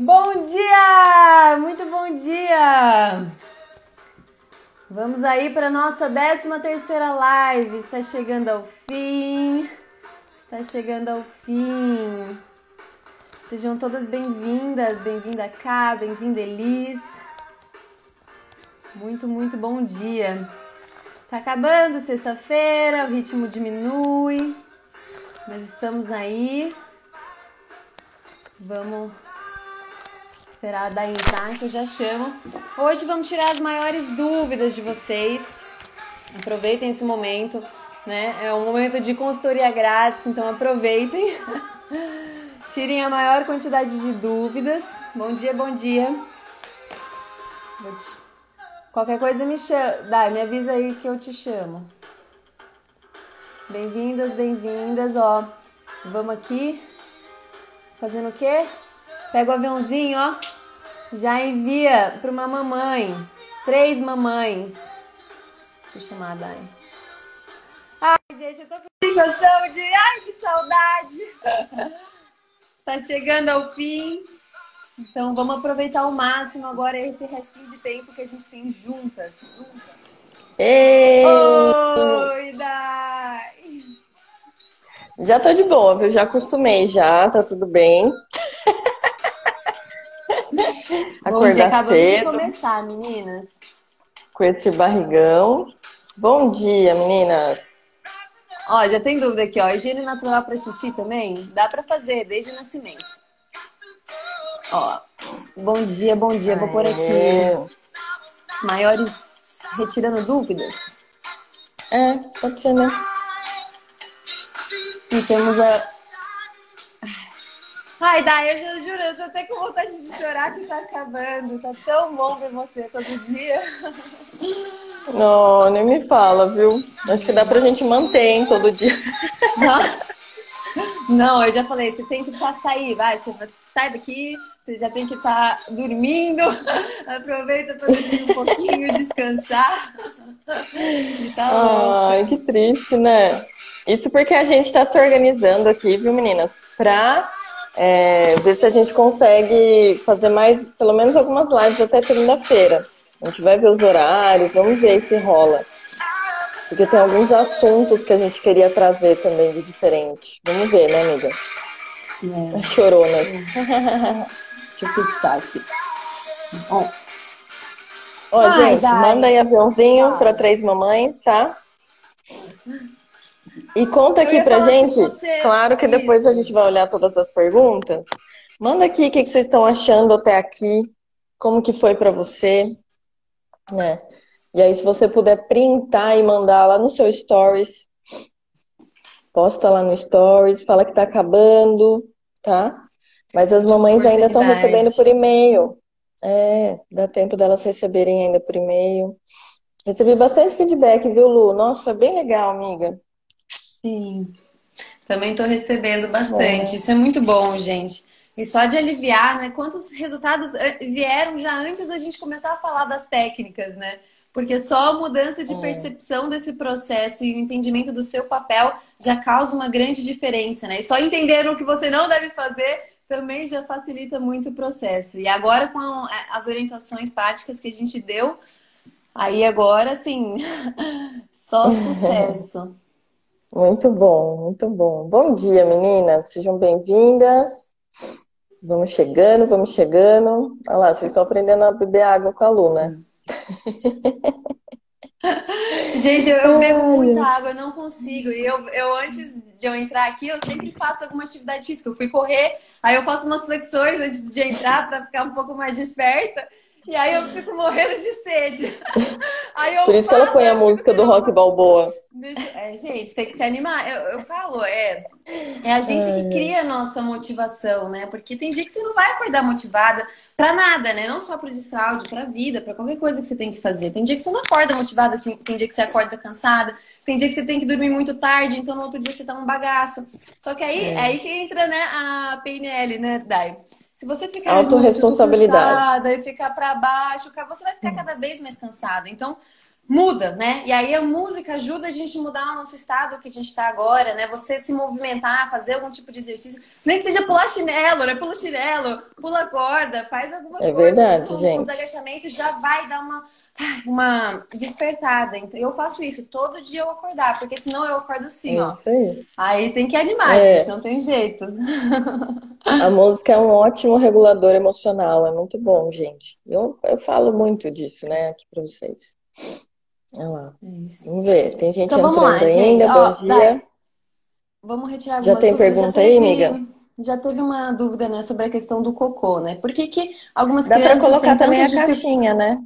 Bom dia! Muito bom dia! Vamos aí para nossa 13ª live. Está chegando ao fim. Está chegando ao fim. Sejam todas bem-vindas. Bem-vinda Cá, bem-vinda Elis. Muito bom dia. Tá acabando sexta-feira, o ritmo diminui. Mas estamos aí. Vamos esperar a Day entrar, que eu já chamo. Hoje vamos tirar as maiores dúvidas de vocês. Aproveitem esse momento, né? É um momento de consultoria grátis, então aproveitem. Tirem a maior quantidade de dúvidas. Bom dia, bom dia. Qualquer coisa me chama. Day, me avisa aí que eu te chamo. Bem-vindas, bem-vindas, ó. Vamos aqui. Fazendo o quê? Pega o aviãozinho, ó. Já envia para uma mamãe. 3 mamães. Deixa eu chamar a Day. Ai, gente, eu tô com sensação de... Ai, que saudade. Tá chegando ao fim. Então, vamos aproveitar ao máximo agora esse restinho de tempo que a gente tem juntas. Ei! Oi, Day. Já tô de boa, viu? Já acostumei já, tá tudo bem. Bom dia, Acordar acabamos de cedo começar, meninas. com esse barrigão. Bom dia, meninas. Ó, já tem dúvida aqui, ó. Higiene natural para xixi também? Dá para fazer desde o nascimento. Ó, bom dia, bom dia. Vou por aqui. Maiores retirando dúvidas. É, pode ser, né? E temos a... Ai, Day, eu juro, eu tô até com vontade de chorar que tá acabando. Tá tão bom ver você todo dia. Não, nem me fala, viu? Acho que dá pra gente manter, hein, todo dia. Não, eu já falei, você tem que sair, vai. Você sai daqui, você já tem que estar dormindo. Aproveita pra dormir um pouquinho, descansar. Tá bom. Ai, que triste, né? Isso porque a gente tá se organizando aqui, viu, meninas? Pra ver se a gente consegue fazer mais, pelo menos algumas lives até segunda-feira. A gente vai ver os horários, vamos ver se rola. Porque tem alguns assuntos que a gente queria trazer também de diferente. Vamos ver, né, amiga? Chorou, né? Deixa eu fixar aqui. Ó, gente, Day. manda aí aviãozinho para 3 mamães, tá? E conta aqui pra gente, claro que depois a gente vai olhar todas as perguntas. Manda aqui o que vocês estão achando até aqui, como que foi pra você, né? E aí, se você puder printar e mandar lá no seu Stories, posta lá no Stories, fala que tá acabando, tá? Mas as mamães ainda estão recebendo por e-mail. Dá tempo delas receberem ainda por e-mail. Recebi bastante feedback, viu, Lu? Nossa, foi bem legal, amiga. Sim, também tô recebendo bastante. Isso é muito bom, gente. E só de aliviar, né? Quantos resultados vieram já antes da gente começar a falar das técnicas, né? Porque só a mudança de percepção desse processo e o entendimento do seu papel já causa uma grande diferença, né? E só entender o que você não deve fazer também já facilita muito o processo. E agora, com as orientações práticas que a gente deu, aí agora, sim, só sucesso. Muito bom, muito bom. Bom dia, meninas. Sejam bem-vindas. Vamos chegando, vamos chegando. Olha lá, vocês estão aprendendo a beber água com a Lu, né? Gente, eu bebo muita água, eu não consigo. E eu antes de eu entrar aqui, eu sempre faço alguma atividade física. Eu fui correr, aí eu faço umas flexões antes de entrar para ficar um pouco mais desperta. E aí eu fico morrendo de sede. Aí Por isso que ela põe a música do Rock Balboa. Gente, tem que se animar. Eu falo, é a gente que cria a nossa motivação, né? Porque tem dia que você não vai acordar motivada pra nada, né? Não só pro desfraude, pra vida, pra qualquer coisa que você tem que fazer. Tem dia que você não acorda motivada, tem dia que você acorda cansada, tem dia que você tem que dormir muito tarde, então no outro dia você tá um bagaço. Só que aí é aí que entra, né, a PNL, né, Day? Se você ficar muito cansada e ficar pra baixo, você vai ficar cada vez mais cansada. Então, muda, né? E aí a música ajuda a gente a mudar o nosso estado que a gente está agora, né? Você se movimentar, fazer algum tipo de exercício, nem que seja pular chinelo, né? Pula chinelo, pula corda, faz alguma É coisa. verdade, Os gente. agachamentos já vai dar uma despertada. Então, eu faço isso todo dia eu acordar, porque senão eu acordo assim, É ó. isso aí. Aí tem que animar, gente, É, não tem jeito. a música é um ótimo regulador emocional, é muito bom, gente. Eu falo muito disso, né, aqui para vocês. Olha lá. É isso. Vamos ver, tem gente Então vamos entrando lá, gente. ainda, bom Ó, Dai, dia. vamos retirar Já algumas tem dúvidas. pergunta aí, amiga? Já teve uma dúvida, né, sobre a questão do cocô, né? Por que que algumas Dá para crianças colocar têm também tanta a dificuldade? caixinha, né?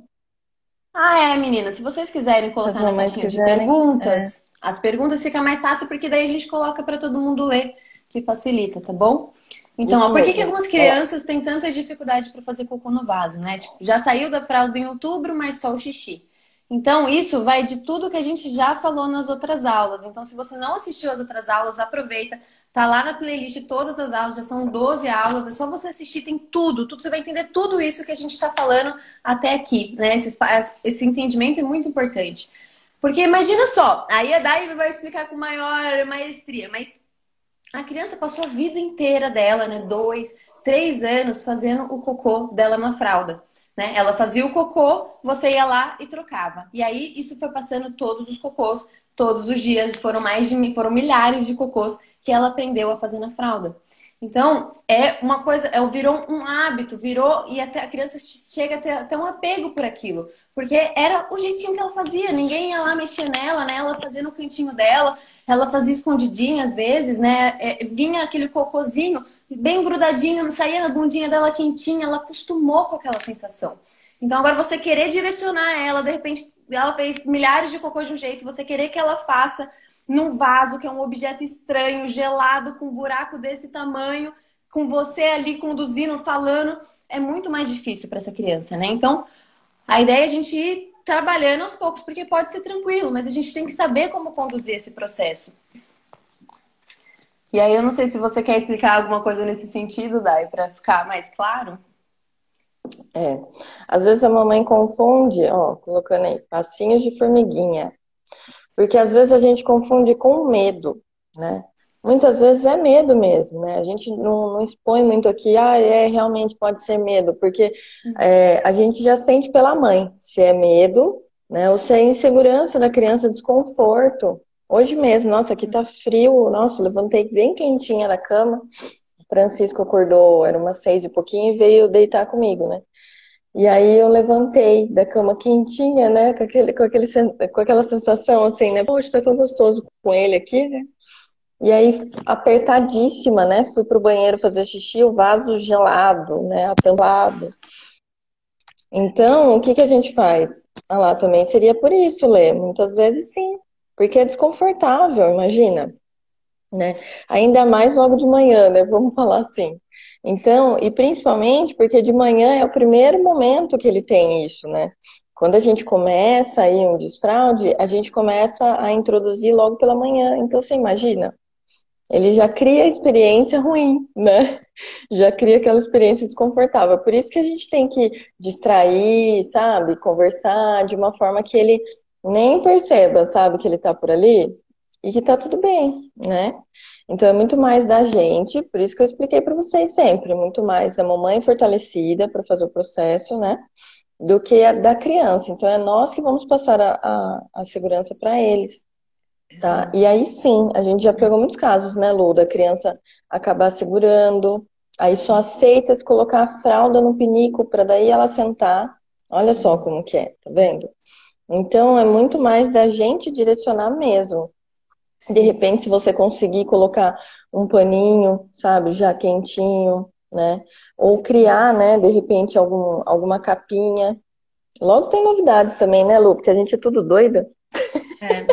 Ah, é, menina. Se vocês quiserem Se as colocar na mamães caixinha de quiserem. É, perguntas, as perguntas fica mais fácil porque daí a gente coloca para todo mundo ler, que facilita, tá bom? Então, ó, isso por que que mesmo. algumas Olha lá. crianças têm tanta dificuldade para fazer cocô no vaso, né? Tipo, já saiu da fralda em outubro, mas só o xixi. Então, isso vai de tudo que a gente já falou nas outras aulas. Então, se você não assistiu as outras aulas, aproveita. Tá lá na playlist todas as aulas, já são 12 aulas. É só você assistir, tem tudo. Você vai entender tudo isso que a gente está falando até aqui, né? Esse entendimento é muito importante. Porque imagina só, aí a Dai vai explicar com maior maestria, mas a criança passou a vida inteira dela, né? 2, 3 anos fazendo o cocô dela na fralda. Né? Ela fazia o cocô, você ia lá e trocava. E aí isso foi passando todos os cocôs, todos os dias. Foram milhares de cocôs que ela aprendeu a fazer na fralda. Então, é uma coisa, virou um hábito, virou, e até a criança chega a ter até um apego por aquilo. Porque era o jeitinho que ela fazia, ninguém ia lá mexer nela, né? Ela fazia no cantinho dela, ela fazia escondidinha às vezes, né? Vinha aquele cocôzinho bem grudadinho, saía na bundinha dela quentinha, ela acostumou com aquela sensação. Então agora você querer direcionar ela, de repente ela fez milhares de cocôs de um jeito, você querer que ela faça num vaso, que é um objeto estranho, gelado, com um buraco desse tamanho, com você ali conduzindo, falando, é muito mais difícil para essa criança, né? Então, a ideia é a gente ir trabalhando aos poucos, porque pode ser tranquilo, mas a gente tem que saber como conduzir esse processo. E aí eu não sei se você quer explicar alguma coisa nesse sentido, Dai, para ficar mais claro. É. Às vezes a mamãe confunde, ó, colocando aí, passinhos de formiguinha. Porque às vezes a gente confunde com medo, né? Muitas vezes é medo mesmo, né? A gente não expõe muito aqui, realmente pode ser medo, porque a gente já sente pela mãe se é medo, né? Ou se é insegurança da criança, desconforto. Hoje mesmo, nossa, aqui tá frio, nossa, levantei bem quentinha da cama. O Francisco acordou, era umas 6 e pouquinho, e veio deitar comigo, né? E aí eu levantei da cama quentinha, né? Com aquela sensação assim, né? Poxa, tá tão gostoso com ele aqui, né? E aí, apertadíssima, né? Fui pro banheiro fazer xixi, o vaso gelado, né? Atampado. Então, o que que a gente faz? Ah lá, também seria por isso, Lê. Muitas vezes sim. Porque é desconfortável, imagina, né? Ainda mais logo de manhã, né? Vamos falar assim. Então, e principalmente porque de manhã é o primeiro momento que ele tem isso, né? Quando a gente começa aí um desfraude, a gente começa a introduzir logo pela manhã. Então, você imagina, ele já cria a experiência ruim, né? Já cria aquela experiência desconfortável. Por isso que a gente tem que distrair, sabe? Conversar de uma forma que ele nem perceba, sabe? Que ele tá por ali e que tá tudo bem, né? Então é muito mais da gente, por isso que eu expliquei para vocês sempre, muito mais da mamãe fortalecida para fazer o processo, né? Do que a da criança. Então é nós que vamos passar a segurança para eles. Tá? E Exato. aí sim, a gente já pegou muitos casos, né, Lu, da criança acabar segurando, aí só aceita se colocar a fralda no pinico para daí ela sentar. Olha só como que é, tá vendo? Então é muito mais da gente direcionar mesmo. De Sim. repente, se você conseguir colocar um paninho, sabe, já quentinho, né? Ou criar, né, de repente, alguma capinha. Logo tem novidades também, né, Lu? Porque a gente é tudo doida. É.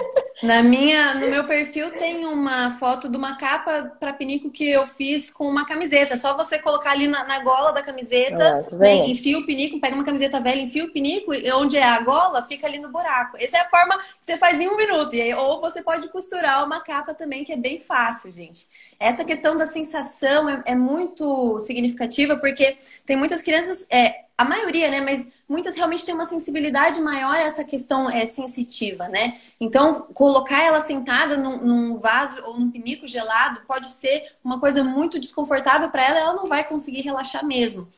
No meu perfil tem uma foto de uma capa para pinico que eu fiz com uma camiseta. É só você colocar ali na gola da Olha camiseta, lá, tá né? vendo? Enfia o pinico, pega uma camiseta velha, enfia o pinico e onde é a gola, fica ali no buraco. Essa é a forma que você faz em 1 minuto. E aí, ou você pode costurar uma capa também, que é bem fácil, gente. Essa questão da sensação é muito significativa, porque tem muitas crianças. a maioria, né? Mas muitas realmente têm uma sensibilidade maior a essa questão sensitiva, né? Então, colocar ela sentada num vaso ou num pinico gelado pode ser uma coisa muito desconfortável para ela, ela não vai conseguir relaxar mesmo.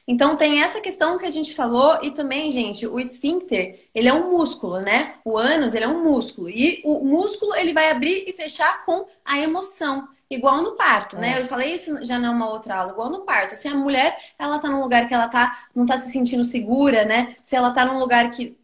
Então, tem essa questão que a gente falou e também, gente, o esfíncter, ele é um músculo, né? O ânus, ele é um músculo. E o músculo, ele vai abrir e fechar com a emoção. Igual no parto, né? Eu falei isso já numa outra aula. Igual no parto. Se a mulher, ela tá num lugar que ela não tá se sentindo segura, né? Se ela tá num lugar que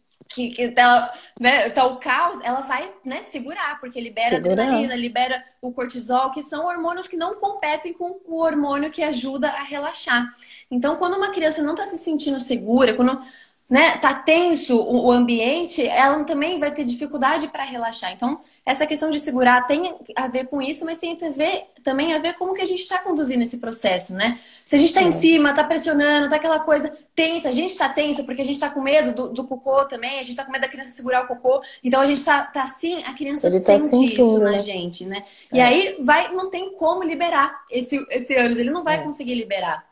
ela, né, tá o caos, ela vai, né, segurar, porque libera adrenalina, libera o cortisol, que são hormônios que não competem com o hormônio que ajuda a relaxar. Então, quando uma criança não tá se sentindo segura, quando, né, tá tenso o ambiente, ela também vai ter dificuldade para relaxar. Então, essa questão de segurar tem a ver com isso, mas tem também a ver como que a gente está conduzindo esse processo, né? Se a gente está em cima, está pressionando, tá aquela coisa tensa, a gente está tenso porque a gente está com medo do cocô também, a gente está com medo da criança segurar o cocô, então a gente tá assim, a criança sente isso na gente, né? E aí não tem como liberar esse ânus, ele não vai conseguir liberar.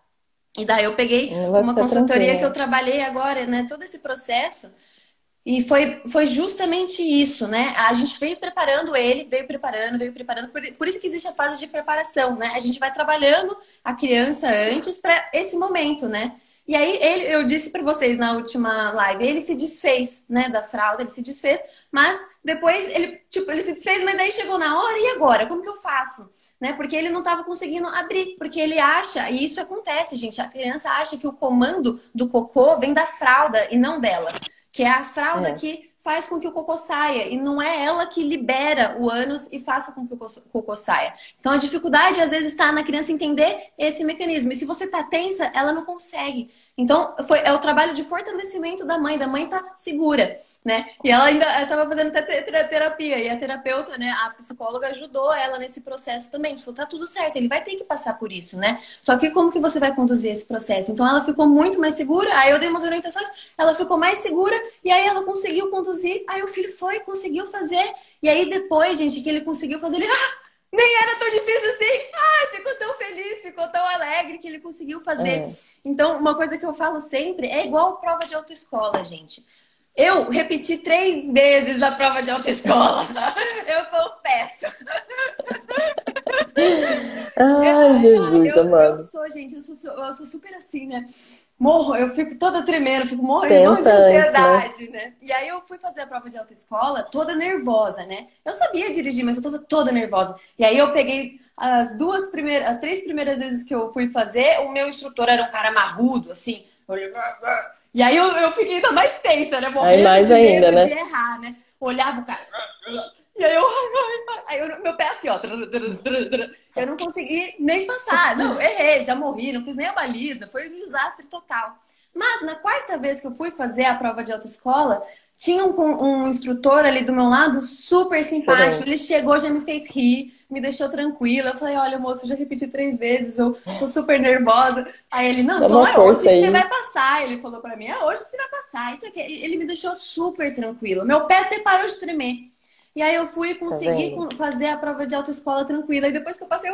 E daí eu peguei uma consultoria que eu trabalhei agora, né? Todo esse processo. E foi justamente isso, né? A gente veio preparando ele, veio preparando. Por isso que existe a fase de preparação, né? A gente vai trabalhando a criança antes para esse momento, né? E aí eu disse para vocês na última live, ele se desfez, né, da fralda, ele se desfez, mas depois ele se desfez, mas aí chegou na hora, e agora? Como que eu faço? Né? Porque ele não estava conseguindo abrir, porque ele acha, e isso acontece, gente, a criança acha que o comando do cocô vem da fralda e não dela. Que é a fralda que faz com que o cocô saia. E não é ela que libera o ânus e faça com que o cocô saia. Então a dificuldade, às vezes, está na criança entender esse mecanismo. E se você tá tensa, ela não consegue. Então é o trabalho de fortalecimento da mãe. Da mãe tá segura, né? E ela ainda estava fazendo terapia. E a terapeuta, né, a psicóloga ajudou ela nesse processo também. Tipo, tá tudo certo, ele vai ter que passar por isso, né? Só que como que você vai conduzir esse processo? Então ela ficou muito mais segura, aí eu dei umas orientações, ela ficou mais segura e aí ela conseguiu conduzir, aí o filho conseguiu fazer. E aí depois, gente, que ele conseguiu fazer, ele... nem era tão difícil assim. Ai, ficou tão feliz, ficou tão alegre que ele conseguiu fazer. Então, uma coisa que eu falo sempre é igual prova de autoescola, gente. Eu repeti 3 vezes a prova de autoescola. Eu confesso. Ai, Jesus, amado. Eu sou super assim, né? Eu fico toda tremendo, fico morrendo de ansiedade, né? E aí eu fui fazer a prova de autoescola toda nervosa, né? Eu sabia dirigir, mas eu tava toda nervosa. E aí eu peguei as 3 primeiras vezes que eu fui fazer, o meu instrutor era um cara marrudo, assim. E aí eu fiquei ainda mais tensa, né? Morrendo de medo de errar, né? Olhava o cara... E aí meu pé assim, ó. Eu não consegui nem passar. Não, errei, já morri, não fiz nem a baliza. Foi um desastre total. Mas na 4ª vez que eu fui fazer a prova de autoescola, tinha um instrutor ali do meu lado super simpático. Ele chegou, já me fez rir, me deixou tranquila. Eu falei, olha, moço, eu já repeti 3 vezes, eu tô super nervosa. Aí ele, não, então é hoje que você vai passar. Ele falou pra mim, é hoje que você vai passar. Ele me deixou super tranquila. Meu pé até parou de tremer. E aí eu fui e consegui fazer a prova de autoescola tranquila. E depois que eu passei,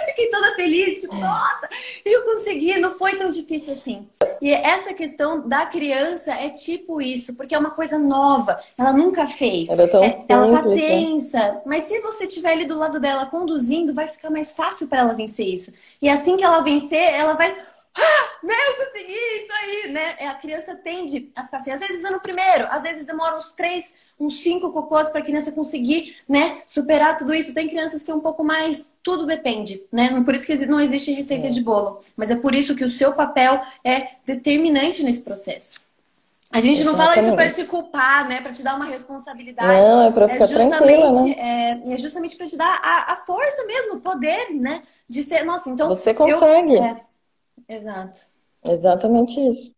fiquei toda feliz. Tipo, nossa, eu consegui, não foi tão difícil assim. E essa questão da criança é tipo isso, porque é uma coisa nova. Ela nunca fez. Ela tá tensa. Mas se você estiver ali do lado dela conduzindo, vai ficar mais fácil para ela vencer isso. E assim que ela vencer, ela vai... né, eu consegui isso aí, né? A criança tende a ficar assim. Às vezes é no primeiro, às vezes demora uns 5 cocôs para a criança conseguir, né, superar tudo isso. Tem crianças que é um pouco mais, tudo depende, né? Por isso que não existe receita de bolo. Mas é por isso que o seu papel é determinante nesse processo. A gente não fala isso para te culpar, né? Para te dar uma responsabilidade. Não, é para ficar tranquila, né? É justamente para te dar a força mesmo, o poder, né? De ser, nossa, então... Você consegue. Exato. Exatamente isso.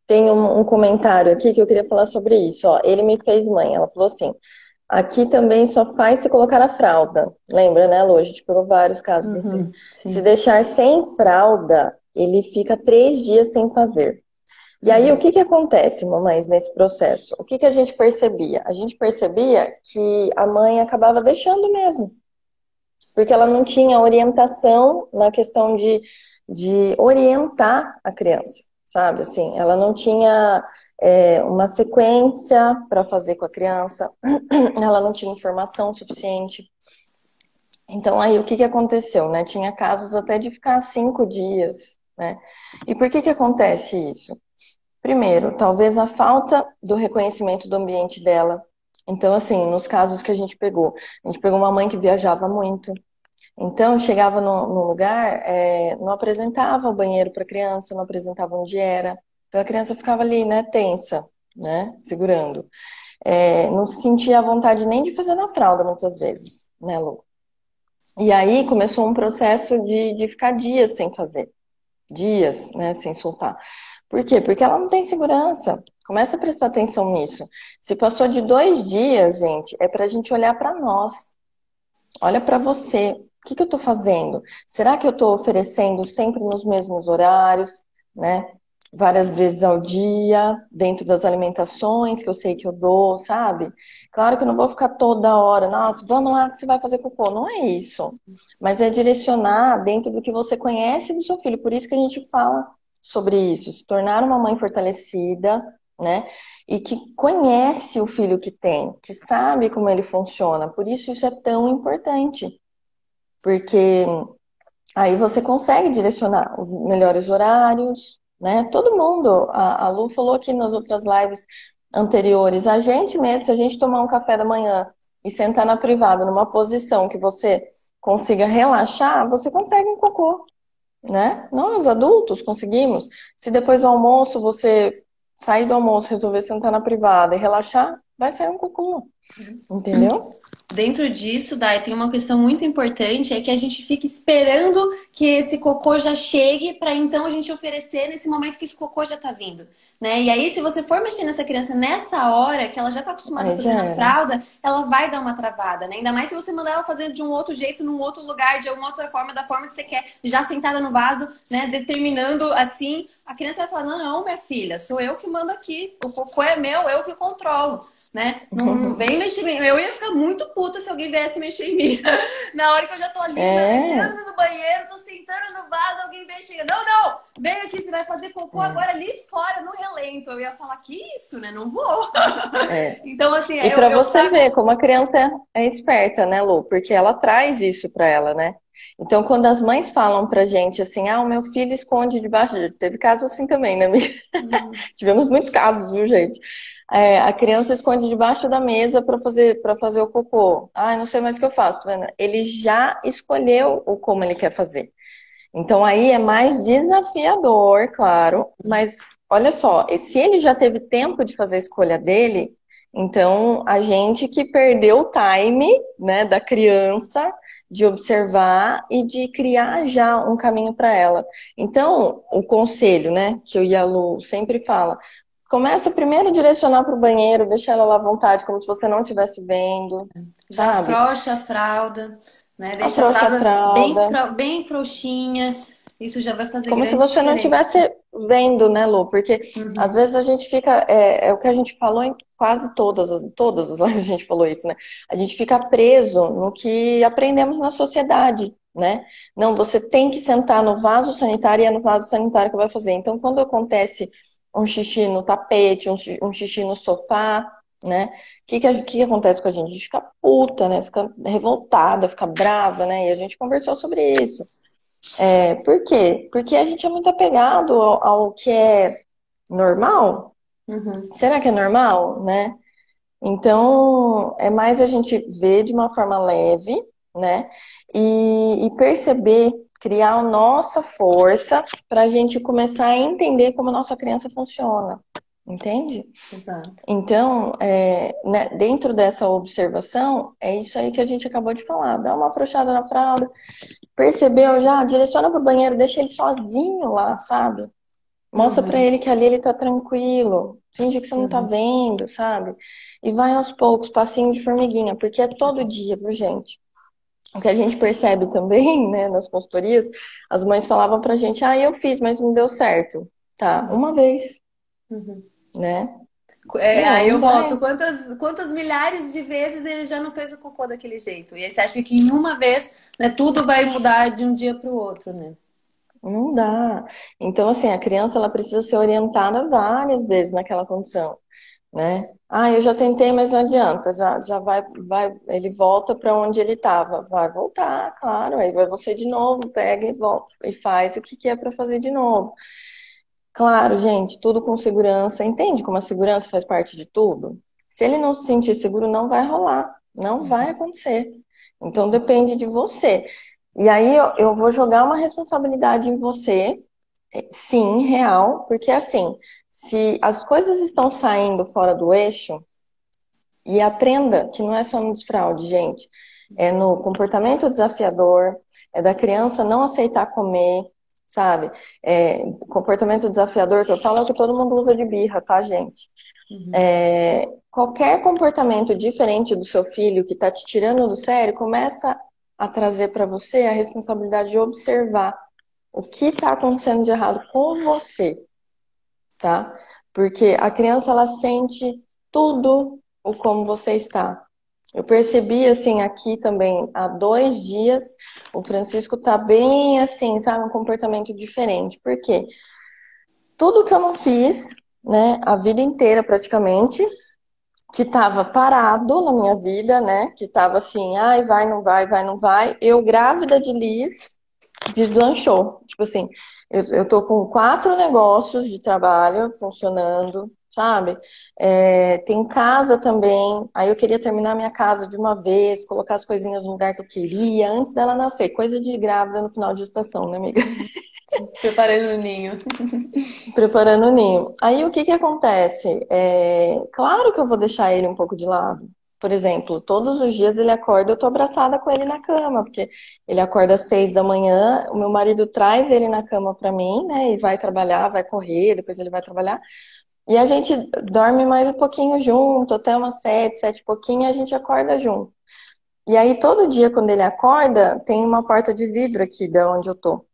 Tem um comentário aqui que eu queria falar sobre isso. Ó, ele me fez mãe. Ela falou assim: aqui também só faz se colocar a fralda. Lembra, né, Lu? A gente pegou vários casos assim. Sim. Se deixar sem fralda, ele fica 3 dias sem fazer. E aí, o que acontece, mamães, nesse processo? O que a gente percebia? A gente percebia que a mãe acabava deixando mesmo. Porque ela não tinha orientação na questão de orientar a criança. sabe? Assim, ela não tinha uma sequência para fazer com a criança, ela não tinha informação suficiente. Então, aí, o que que aconteceu, né? Tinha casos até de ficar 5 dias, né? E por que que acontece isso? Primeiro, talvez a falta do reconhecimento do ambiente dela. Então, assim, nos casos que a gente pegou uma mãe que viajava muito. Então, chegava no lugar, não apresentava o banheiro para a criança, não apresentava onde era. Então, a criança ficava ali, né, tensa, né, segurando. Não sentia a vontade nem de fazer na fralda, muitas vezes, né, Lu? E aí começou um processo de ficar dias sem fazer. Dias, né, sem soltar. Por quê? Porque ela não tem segurança. Começa a prestar atenção nisso. Se passou de 2 dias, gente, é pra gente olhar pra nós. Olha pra você. O que que eu tô fazendo? Será que eu tô oferecendo sempre nos mesmos horários, né? Várias vezes ao dia, dentro das alimentações que eu sei que eu dou, sabe? Claro que eu não vou ficar toda hora, nossa, vamos lá que você vai fazer cocô. Não é isso. Mas é direcionar dentro do que você conhece do seu filho. Por isso que a gente fala sobre isso, se tornar uma mãe fortalecida, né? E que conhece o filho que tem, que sabe como ele funciona. Por isso é tão importante. Porque aí você consegue direcionar os melhores horários, né? Todo mundo, a Lu falou aqui nas outras lives anteriores, a gente mesmo, se a gente tomar um café da manhã e sentar na privada numa posição que você consiga relaxar, você consegue um cocô, né? Nós, adultos, conseguimos. Se depois do almoço você sair do almoço, resolver sentar na privada e relaxar, vai sair um cocô, entendeu? Dentro disso, Dai, tem uma questão muito importante, é que a gente fica esperando que esse cocô já chegue para então a gente oferecer nesse momento que esse cocô já tá vindo, né? E aí, se você for mexer nessa criança nessa hora, que ela já tá acostumada a fazer na fralda, ela vai dar uma travada, né? Ainda mais se você mandar ela fazer de um outro jeito, num outro lugar, de alguma outra forma, da forma que você quer, já sentada no vaso, né? Determinando assim. A criança vai falar, não, minha filha, sou eu que mando aqui. O cocô é meu, eu que controlo, né? Não vem mexer em mim. Eu ia ficar muito puta se alguém viesse mexer em mim. Na hora que eu já tô ali, entrando no banheiro, tô sentando no vaso, alguém vem e chega. Não, não, vem aqui, você vai fazer cocô agora ali fora, no relento. Eu ia falar, que isso, né? Não vou. Então, assim... E pra você ver como a criança é esperta, né, Lu? Porque ela traz isso pra ela, né? Então, quando as mães falam pra gente assim, o meu filho esconde debaixo... Teve casos assim também, né, amiga? Tivemos muitos casos, viu, gente? A criança esconde debaixo da mesa pra fazer o cocô. Não sei mais o que eu faço, tá vendo? Ele já escolheu o como ele quer fazer. Então, aí é mais desafiador, claro, mas olha só, se ele já teve tempo de fazer a escolha dele, então a gente que perdeu o time, né, da criança de observar e de criar já um caminho para ela. Então, o conselho, né, que eu e a Lu sempre fala, começa primeiro a direcionar para o banheiro, deixar ela lá à vontade, como se você não estivesse vendo. Já sabe? afrouxa a fralda, né? Deixa a fralda bem frouxinha. Isso já vai fazer como grande se você não diferença. estivesse vendo, né, Lu? Porque às vezes a gente fica. É o que a gente falou em quase todas as lives a gente falou isso, né? A gente fica preso no que aprendemos na sociedade, né? Não, você tem que sentar no vaso sanitário e é no vaso sanitário que vai fazer. Então, quando acontece um xixi no tapete, um xixi no sofá, né? O que acontece com a gente? A gente fica puta, né? Fica revoltada, fica brava, né? E a gente conversou sobre isso. Por quê? Porque a gente é muito apegado ao que é normal. Será que é normal, né? Então, é mais a gente ver de uma forma leve, né? E perceber, criar a nossa força para a gente começar a entender como a nossa criança funciona. Entende? Exato. Então, né, dentro dessa observação, é isso aí que a gente acabou de falar. Dá uma afrouxada na fralda, percebeu já? Direciona pro banheiro, deixa ele sozinho lá, sabe? Mostra pra ele que ali ele tá tranquilo. Finge que você não tá vendo, sabe? E vai aos poucos, passinho de formiguinha, porque é todo dia, viu, gente? O que a gente percebe também, né, nas consultorias, as mães falavam pra gente, eu fiz, mas não deu certo. Tá, uma vez, né? Aí eu volto, quantas milhares de vezes ele já não fez o cocô daquele jeito? E aí você acha que em uma vez, né, tudo vai mudar de um dia para o outro, né? Não dá. Então, assim, a criança ela precisa ser orientada várias vezes naquela condição, né? Ah, eu já tentei, mas não adianta. Já ele volta para onde ele estava. Vai voltar, claro. Aí vai você de novo, pega e volta e faz o que que é para fazer de novo. Claro, gente, tudo com segurança. Entende como a segurança faz parte de tudo? Se ele não se sentir seguro, não vai rolar, não vai acontecer. Então depende de você. E aí eu vou jogar uma responsabilidade em você, sim, real, porque assim, se as coisas estão saindo fora do eixo, e aprenda que não é só no desfraude, gente. É no comportamento desafiador, é da criança não aceitar comer, sabe? Comportamento desafiador que eu falo é o que todo mundo usa de birra, tá, gente? Qualquer comportamento diferente do seu filho que tá te tirando do sério, começa a trazer para você a responsabilidade de observar o que está acontecendo de errado com você, tá? Porque a criança, ela sente tudo o como você está. Eu percebi, assim, aqui também, há 2 dias, o Francisco tá bem, assim, sabe, um comportamento diferente. Por quê? Tudo que eu não fiz, né, a vida inteira praticamente, que tava parado na minha vida, né, que tava assim, ai, vai, não vai, vai, não vai. Eu, grávida de Liz, deslanchou. Tipo assim, eu tô com 4 negócios de trabalho funcionando, sabe? Tem casa também. Aí eu queria terminar minha casa de uma vez, colocar as coisinhas no lugar que eu queria, antes dela nascer. Coisa de grávida no final de gestação, né, amiga? Preparando o ninho. Preparando o ninho. Aí o que que acontece? Claro que eu vou deixar ele um pouco de lado. Por exemplo, todos os dias ele acorda, eu tô abraçada com ele na cama, porque ele acorda às 6 da manhã, o meu marido traz ele na cama pra mim, né? E vai trabalhar, vai correr, depois ele vai trabalhar. E a gente dorme mais um pouquinho junto, até umas 7, 7 e pouquinho, e a gente acorda junto. E aí todo dia quando ele acorda, tem uma porta de vidro aqui da onde eu tô.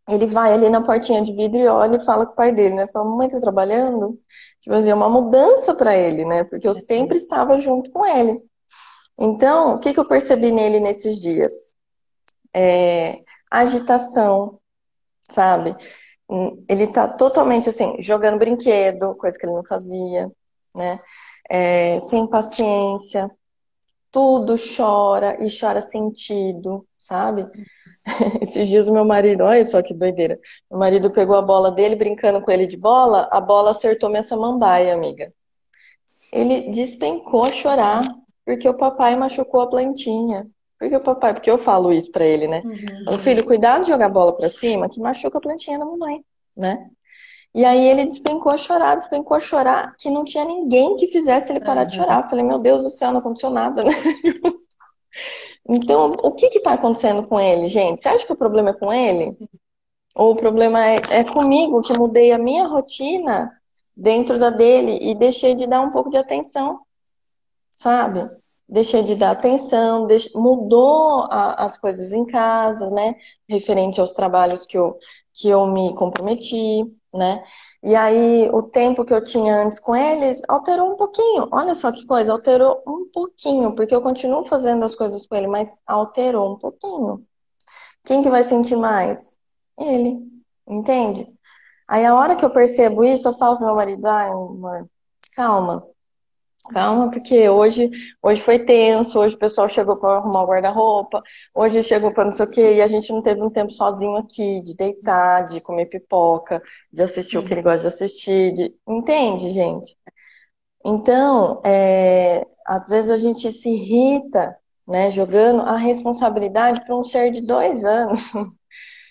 Ele vai ali na portinha de vidro e olha e fala com o pai dele, né? Fala, mamãe tá trabalhando? Tipo assim, é uma mudança pra ele, né? Porque eu sempre estava junto com ele. Então, o que que eu percebi nele nesses dias? Agitação, sabe? Ele tá totalmente assim, jogando brinquedo, coisa que ele não fazia, né? Sem paciência, tudo chora e chora sentido, sabe? Esses dias o meu marido, olha só que doideira. Meu marido pegou a bola dele, brincando com ele de bola, a bola acertou minha samambaia, amiga. Ele despencou a chorar, porque o papai machucou a plantinha. Porque eu falo isso pra ele, né? Falo, filho, cuidado de jogar a bola pra cima, que machuca a plantinha da mamãe, né? E aí ele despencou a chorar, que não tinha ninguém que fizesse ele parar de chorar. Eu falei, meu Deus do céu, não aconteceu nada, né? Então, o que que tá acontecendo com ele, gente? Você acha que o problema é com ele? Ou o problema é comigo, que mudei a minha rotina dentro da dele e deixei de dar um pouco de atenção, sabe? Deixei de dar atenção, mudou as coisas em casa, né? Referente aos trabalhos que eu me comprometi, né? E aí, o tempo que eu tinha antes com eles alterou um pouquinho. Olha só que coisa, alterou um pouquinho, porque eu continuo fazendo as coisas com ele, mas alterou um pouquinho. Quem que vai sentir mais? Ele, entende? Aí a hora que eu percebo isso, eu falo pro meu marido, ai, amor, calma, calma, porque hoje foi tenso, hoje o pessoal chegou para arrumar o guarda-roupa, hoje chegou para não sei o quê, e a gente não teve um tempo sozinho aqui, de deitar, de comer pipoca, de assistir o que ele gosta de assistir, entende, gente? Então, às vezes a gente se irrita, né, jogando a responsabilidade para um ser de 2 anos,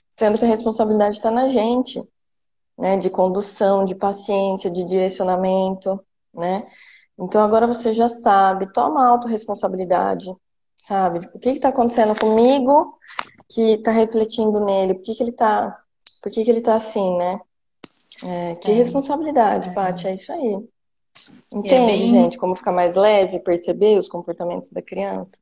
sendo que a responsabilidade está na gente, né, de condução, de paciência, de direcionamento, né? Então agora você já sabe, toma autorresponsabilidade, sabe? Tipo, o que está acontecendo comigo que está refletindo nele? Por que que ele tá assim, né? Que responsabilidade, Paty, é isso aí. E é Entende, bem. gente, como ficar mais leve, perceber os comportamentos da criança?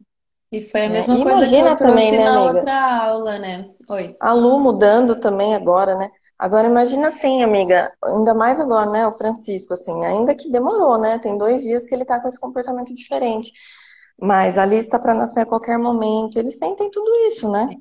E foi a Né? mesma E coisa que eu imagina também, trouxe né, na amiga? outra aula, né? Oi. A Lu mudando também agora, né? Agora imagina assim, amiga, ainda mais agora, né? O Francisco, assim, ainda que demorou, né? Tem 2 dias que ele tá com esse comportamento diferente. Mas a Liz tá pra nascer a qualquer momento. Eles sentem tudo isso, né?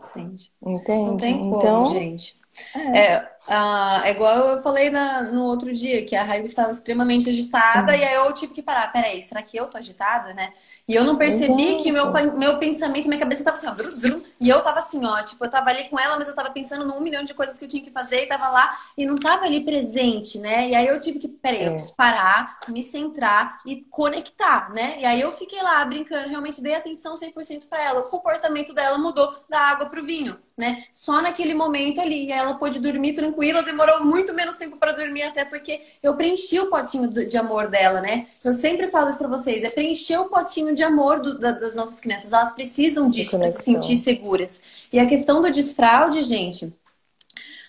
Sente. Não Entende? tem como, Então, gente. é. É igual eu falei no outro dia, que a Raíssa estava extremamente agitada, e aí eu tive que parar. Peraí, será que eu tô agitada, né? E eu não percebi que o Exato. meu pensamento, minha cabeça tava assim, ó, brum, brum, e eu tava assim, ó, tipo, eu tava ali com ela, mas eu tava pensando num milhão de coisas que eu tinha que fazer, e tava lá, e não tava ali presente, né? E aí eu tive que, peraí, eu É. preciso parar, me centrar e conectar, né? E aí eu fiquei lá brincando, realmente dei atenção 100% pra ela. O comportamento dela mudou da água pro vinho, né? Só naquele momento ali. E ela pôde dormir tranquila, demorou muito menos tempo para dormir, até porque eu preenchi o potinho de amor dela, né? Eu sempre falo isso para vocês, é preencher o potinho de amor das nossas crianças. Elas precisam De disso para se sentir conexão. seguras. E a questão do desfraude, gente,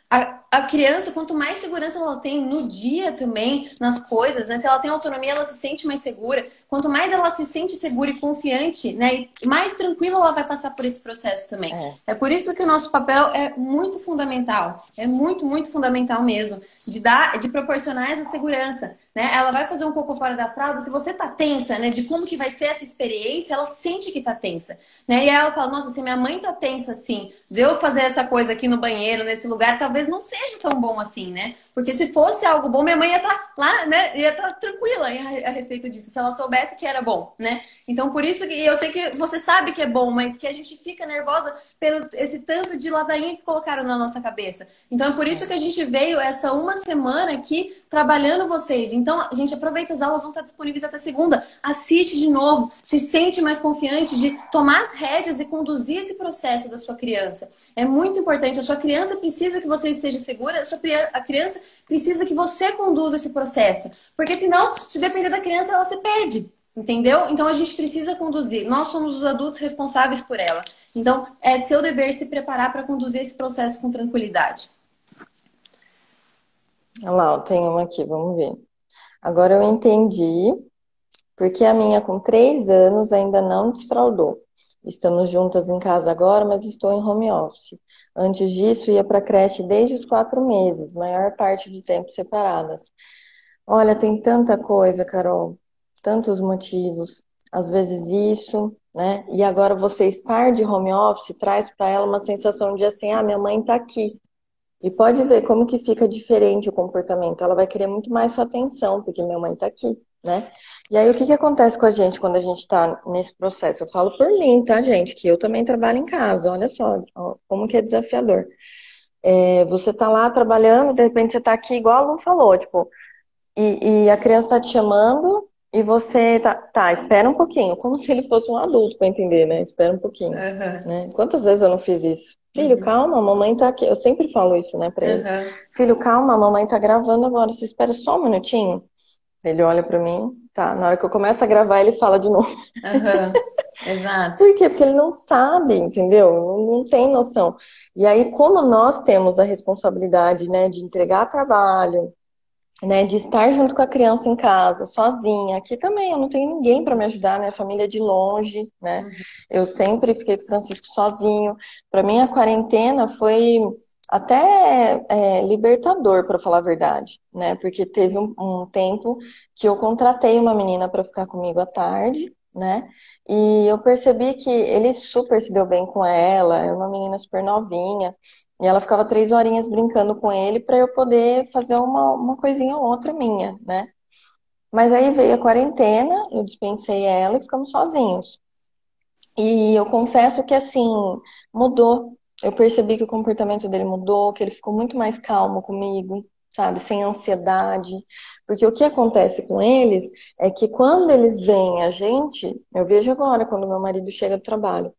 a criança, quanto mais segurança ela tem no dia também, nas coisas, né? Se ela tem autonomia, ela se sente mais segura. Quanto mais ela se sente segura e confiante, né? E mais tranquila ela vai passar por esse processo também. É. É por isso que o nosso papel é muito fundamental. É muito, muito fundamental mesmo. De proporcionar essa segurança. Né? Ela vai fazer um pouco fora da fralda, se você tá tensa, né, de como que vai ser essa experiência, ela sente que tá tensa, né? E aí ela fala, nossa, se minha mãe tá tensa assim, de eu fazer essa coisa aqui no banheiro, nesse lugar, talvez não seja tão bom assim, né? Porque se fosse algo bom, minha mãe ia estar lá, né? Ia estar tranquila a respeito disso, se ela soubesse que era bom, né? Então, por isso que eu sei que você sabe que é bom, mas que a gente fica nervosa pelo esse tanto de ladainha que colocaram na nossa cabeça. Então, é por isso que a gente veio essa uma semana aqui trabalhando vocês. Então, a gente aproveita, as aulas vão estar disponíveis até segunda. Assiste de novo, se sente mais confiante de tomar as rédeas e conduzir esse processo da sua criança. É muito importante. A sua criança precisa que você esteja segura, a criança precisa que você conduza esse processo. Porque senão, se depender da criança, ela se perde. Entendeu? Então a gente precisa conduzir. Nós somos os adultos responsáveis por ela. Então é seu dever se preparar para conduzir esse processo com tranquilidade. Olha lá, ó, tem uma aqui, vamos ver. Agora eu entendi porque a minha com 3 anos ainda não desfraudou. Estamos juntas em casa agora, mas estou em home office. Antes disso, ia para creche desde os 4 meses, maior parte do tempo separadas. Olha, tem tanta coisa, Carol, tantos motivos. Às vezes isso, né? E agora você estar de home office traz para ela uma sensação de assim, ah, minha mãe está aqui. E pode ver como que fica diferente o comportamento. Ela vai querer muito mais sua atenção, porque minha mãe está aqui, né? E aí, o que que acontece com a gente quando a gente está nesse processo? Eu falo por mim, tá, gente? Que eu também trabalho em casa. Olha só, ó, como que é desafiador. Você tá lá trabalhando, de repente você tá aqui, igual a Lu falou, tipo, e a criança tá te chamando e você tá, espera um pouquinho, como se ele fosse um adulto para entender, né? Espera um pouquinho, Uhum. né? Quantas vezes eu não fiz isso? Filho, Uhum. calma, a mamãe tá aqui. Eu sempre falo isso, né, pra ele. Uhum. Filho, calma, a mamãe tá gravando agora, você espera só um minutinho. Ele olha pra mim, tá. Na hora que eu começo a gravar, ele fala de novo. Uhum. Exato. Por quê? Porque ele não sabe, entendeu? Não tem noção. E aí, como nós temos a responsabilidade, né, de entregar trabalho, né, de estar junto com a criança em casa, sozinha. Aqui também eu não tenho ninguém para me ajudar, minha família é de longe, né? Uhum. Eu sempre fiquei com o Francisco sozinho. Para mim a quarentena foi até libertador, para falar a verdade, né? Porque teve um tempo que eu contratei uma menina para ficar comigo à tarde, né? E eu percebi que ele super se deu bem com ela, é uma menina super novinha. E ela ficava 3 horinhas brincando com ele para eu poder fazer uma coisinha ou outra minha, né? Mas aí veio a quarentena, eu dispensei ela e ficamos sozinhos. E eu confesso que assim, mudou. Eu percebi que o comportamento dele mudou, que ele ficou muito mais calmo comigo, sabe? Sem ansiedade. Porque o que acontece com eles é que quando eles veem a gente, eu vejo agora quando meu marido chega do trabalho.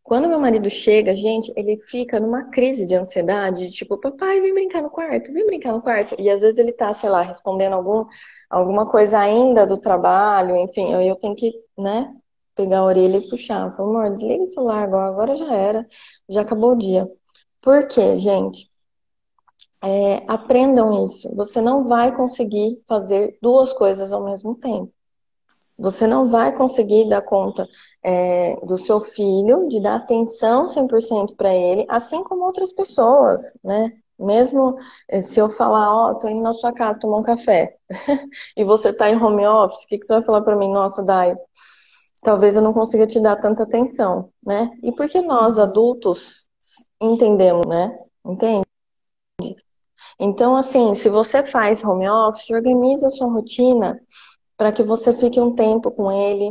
Quando meu marido chega, gente, ele fica numa crise de ansiedade, tipo, papai, vem brincar no quarto, vem brincar no quarto. E às vezes ele tá, sei lá, respondendo alguma coisa ainda do trabalho, enfim, eu tenho que, né, pegar a orelha e puxar. Falar, amor, desliga o celular agora já era, já acabou o dia. Por quê, gente? Aprendam isso. Você não vai conseguir fazer duas coisas ao mesmo tempo. Você não vai conseguir dar conta do seu filho, de dar atenção 100% para ele, assim como outras pessoas, né? Mesmo se eu falar, ó, tô indo na sua casa tomar um café, e você tá em home office, o que que você vai falar para mim? Nossa, Dai, talvez eu não consiga te dar tanta atenção, né? E por que nós, Uhum. adultos, entendemos, né? Entende? Então, assim, se você faz home office, organiza a sua rotina para que você fique um tempo com ele,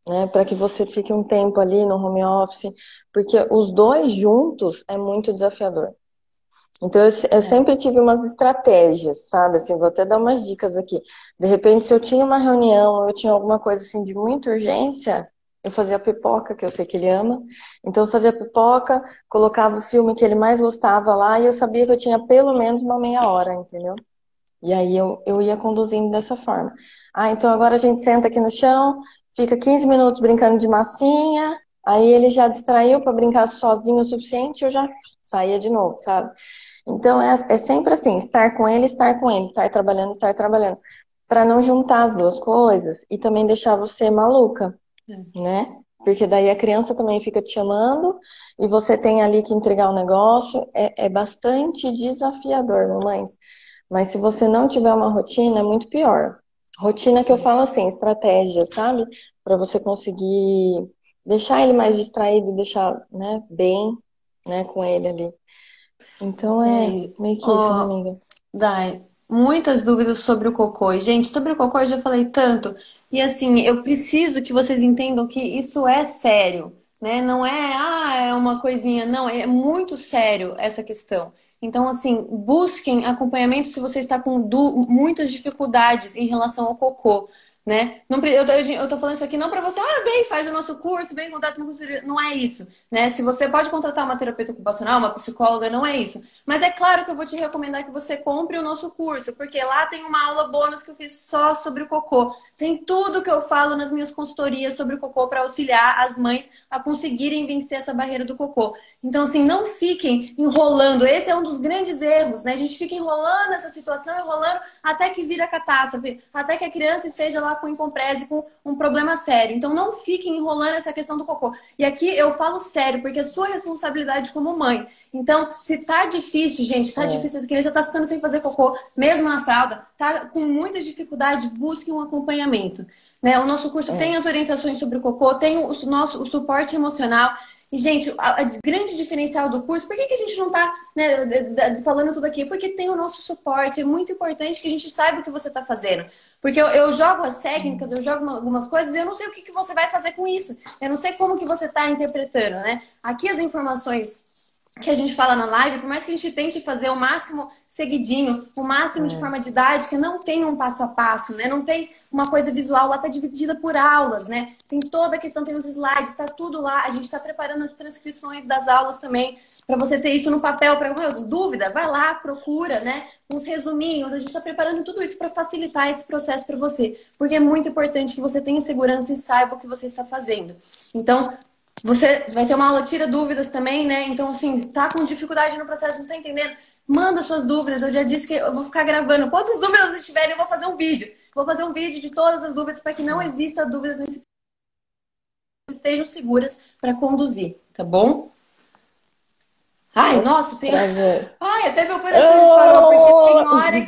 né? Para que você fique um tempo ali no home office, porque os dois juntos é muito desafiador. Então, eu sempre tive umas estratégias, sabe? Assim, vou até dar umas dicas aqui. De repente, se eu tinha uma reunião, eu tinha alguma coisa assim de muita urgência, eu fazia pipoca, que eu sei que ele ama. Então, eu fazia pipoca, colocava o filme que ele mais gostava lá e eu sabia que eu tinha pelo menos uma meia hora, entendeu? E aí eu ia conduzindo dessa forma. Ah, então agora a gente senta aqui no chão, fica 15 minutos brincando de massinha, aí ele já distraiu para brincar sozinho o suficiente, eu já saía de novo, sabe? Então é sempre assim, estar com ele, estar trabalhando, para não juntar as duas coisas e também deixar você maluca, né? Porque daí a criança também fica te chamando e você tem ali que entregar um negócio. É bastante desafiador, mamães. Mas se você não tiver uma rotina, é muito pior. Rotina que eu falo assim, estratégia, sabe? Para você conseguir deixar ele mais distraído e deixar, né, bem, né, com ele ali. Então é É, meio que isso, né, ó, amiga? Dai, muitas dúvidas sobre o cocô. E, gente, sobre o cocô eu já falei tanto. E assim, eu preciso que vocês entendam que isso é sério, né? Não é, é uma coisinha. Não, é muito sério essa questão. Então, assim, busquem acompanhamento se você está com muitas dificuldades em relação ao cocô. Né? Eu tô falando isso aqui não para você, vem, faz o nosso curso, vem em contato com o consultoria. Não é isso, né? Se você pode contratar uma terapeuta ocupacional, uma psicóloga, não é isso. Mas é claro que eu vou te recomendar que você compre o nosso curso, porque lá tem uma aula bônus que eu fiz só sobre o cocô. Tem tudo que eu falo nas minhas consultorias sobre o cocô para auxiliar as mães a conseguirem vencer essa barreira do cocô. Então, assim, não fiquem enrolando. Esse é um dos grandes erros, né? A gente fica enrolando essa situação, enrolando até que vira catástrofe, até que a criança esteja lá com incomprese, com um problema sério. Então, não fiquem enrolando essa questão do cocô. E aqui eu falo sério, porque é sua responsabilidade como mãe. Então, se tá difícil, gente, tá difícil, a criança tá ficando sem fazer cocô, mesmo na fralda, tá com muita dificuldade, busque um acompanhamento. Né? O nosso curso tem as orientações sobre o cocô, tem o suporte emocional. E, gente, a grande diferencial do curso, por que a gente não tá, né, falando tudo aqui? Porque tem o nosso suporte. É muito importante que a gente saiba o que você está fazendo. Porque eu jogo as técnicas, eu jogo algumas coisas e eu não sei o que você vai fazer com isso. Eu não sei como que você está interpretando, né? Aqui as informações que a gente fala na live, por mais que a gente tente fazer o máximo seguidinho, o máximo de forma didática, não tem um passo a passo, né? Não tem uma coisa visual, lá tá dividida por aulas, né? Tem toda a questão, tem os slides, tá tudo lá. A gente tá preparando as transcrições das aulas também, para você ter isso no papel, para dúvida, vai lá, procura, né? Uns resuminhos, a gente tá preparando tudo isso para facilitar esse processo para você, porque é muito importante que você tenha segurança e saiba o que você está fazendo. Então, você vai ter uma aula tira dúvidas também, né? Então, assim, tá com dificuldade no processo, não tá entendendo? Manda suas dúvidas. Eu já disse que eu vou ficar gravando. Quantas dúvidas vocês tiverem, eu vou fazer um vídeo. Vou fazer um vídeo de todas as dúvidas para que não exista dúvidas nesse estejam seguras para conduzir, tá bom? Ai, nossa, tem. Ai, até meu coração disparou, porque tem hora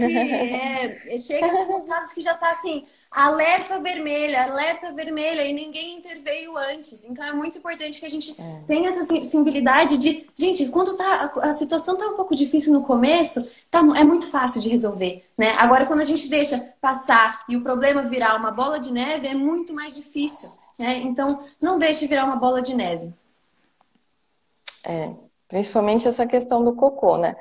que chega uns dados que já tá assim, alerta vermelha, e ninguém interveio antes. Então é muito importante que a gente tenha essa sensibilidade de, gente, quando a situação tá um pouco difícil no começo, é muito fácil de resolver, né? Agora, quando a gente deixa passar e o problema virar uma bola de neve, é muito mais difícil, né? Então, não deixe virar uma bola de neve. Principalmente essa questão do cocô, né?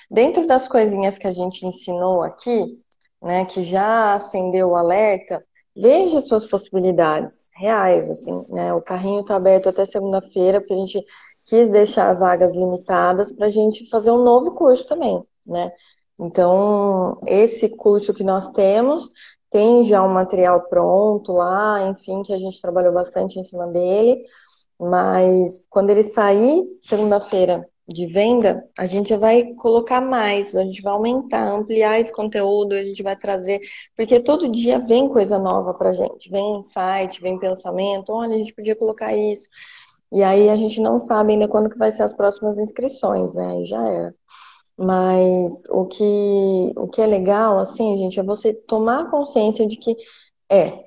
Dentro das coisinhas que a gente ensinou aqui, né, que já acendeu o alerta, veja suas possibilidades reais, assim, né? O carrinho está aberto até segunda-feira, porque a gente quis deixar vagas limitadas para a gente fazer um novo curso também, né? Então, esse curso que nós temos tem já um material pronto lá, enfim, que a gente trabalhou bastante em cima dele. Mas quando ele sair segunda-feira de venda, a gente já vai colocar mais, a gente vai aumentar, ampliar esse conteúdo, a gente vai trazer, porque todo dia vem coisa nova pra gente, vem insight, vem pensamento, olha, a gente podia colocar isso. E aí a gente não sabe ainda quando que vai ser as próximas inscrições, né? Aí já era. Mas o que é legal, assim, gente, é você tomar consciência de que é,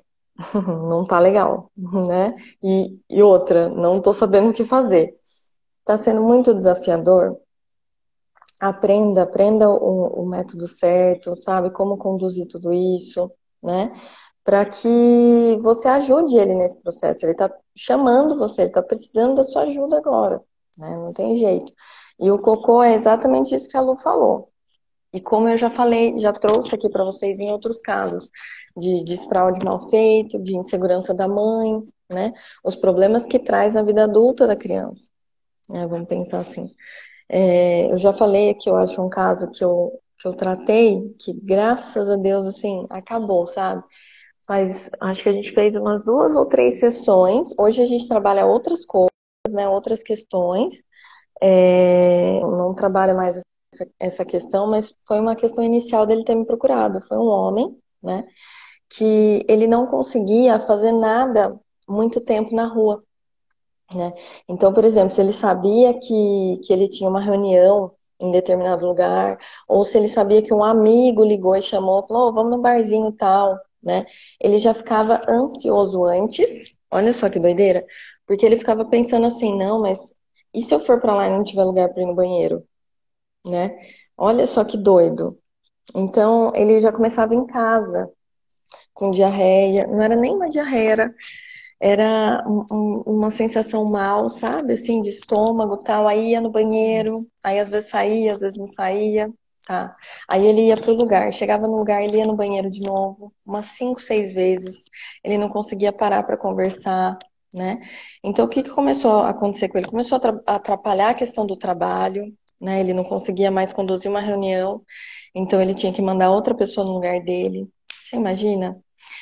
não tá legal, né? E outra, não tô sabendo o que fazer. está sendo muito desafiador, aprenda o método certo, sabe? Como conduzir tudo isso, né? Para que você ajude ele nesse processo. Ele está chamando você, ele está precisando da sua ajuda agora, né? Não tem jeito. E o cocô é exatamente isso que a Lu falou. E como eu já falei, já trouxe aqui para vocês em outros casos, de desfraude mal feito, de insegurança da mãe, né? Os problemas que traz na vida adulta da criança, né? Vamos pensar assim. Eu já falei aqui, eu acho um caso que eu tratei, que graças a Deus, assim, acabou, sabe? Mas acho que a gente fez umas 2 ou 3 sessões. Hoje a gente trabalha outras coisas, né? Outras questões. Não trabalha mais essa questão, mas foi uma questão inicial dele ter me procurado. Foi um homem, né? Que ele não conseguia fazer nada muito tempo na rua, né? Então, por exemplo, se ele sabia que ele tinha uma reunião em determinado lugar, ou se ele sabia que um amigo ligou e chamou, falou, "Ô, vamos no barzinho tal, né? Ele já ficava ansioso antes, olha só que doideira, porque ele ficava pensando assim, não, mas e se eu for pra lá e não tiver lugar pra ir no banheiro, né? Olha só que doido. Então, ele já começava em casa, com diarreia, não era nem uma diarreia, era uma sensação mal, sabe? Assim, de estômago e tal. Aí ia no banheiro, aí às vezes saía, às vezes não saía, tá? Aí ele ia pro lugar, chegava no lugar, ele ia no banheiro de novo, umas 5, 6 vezes. Ele não conseguia parar para conversar, né? Então, o que que começou a acontecer com ele? Começou a atrapalhar a questão do trabalho, né? Ele não conseguia mais conduzir uma reunião, então ele tinha que mandar outra pessoa no lugar dele. Você imagina?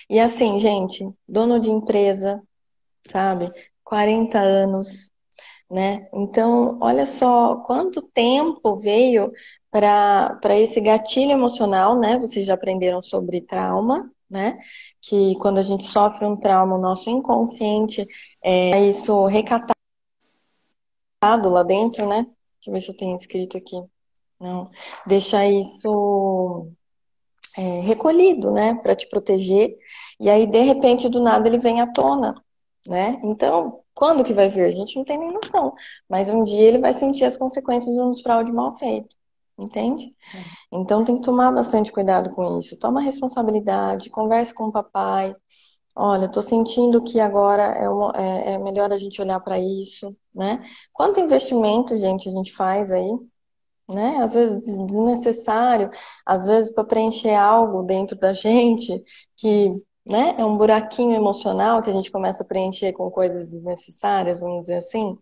E assim, gente, dono de empresa, sabe? 40 anos, né? Então, olha só quanto tempo veio para esse gatilho emocional, né? Vocês já aprenderam sobre trauma, né? Que quando a gente sofre um trauma, o nosso inconsciente é isso recatado lá dentro, né? Deixa eu ver se eu tenho escrito aqui. Não. Deixa isso recolhido, né? Para te proteger. E aí, de repente, do nada, ele vem à tona, né? Então, quando que vai vir? A gente não tem nem noção. Mas um dia ele vai sentir as consequências de um fraude mal feito. Entende? Então tem que tomar bastante cuidado com isso. Toma responsabilidade, converse com o papai. Olha, eu tô sentindo que agora é melhor a gente olhar para isso, né? Quanto investimento, gente, a gente faz aí, né? Às vezes desnecessário, às vezes para preencher algo dentro da gente que, né, é um buraquinho emocional que a gente começa a preencher com coisas desnecessárias, vamos dizer assim,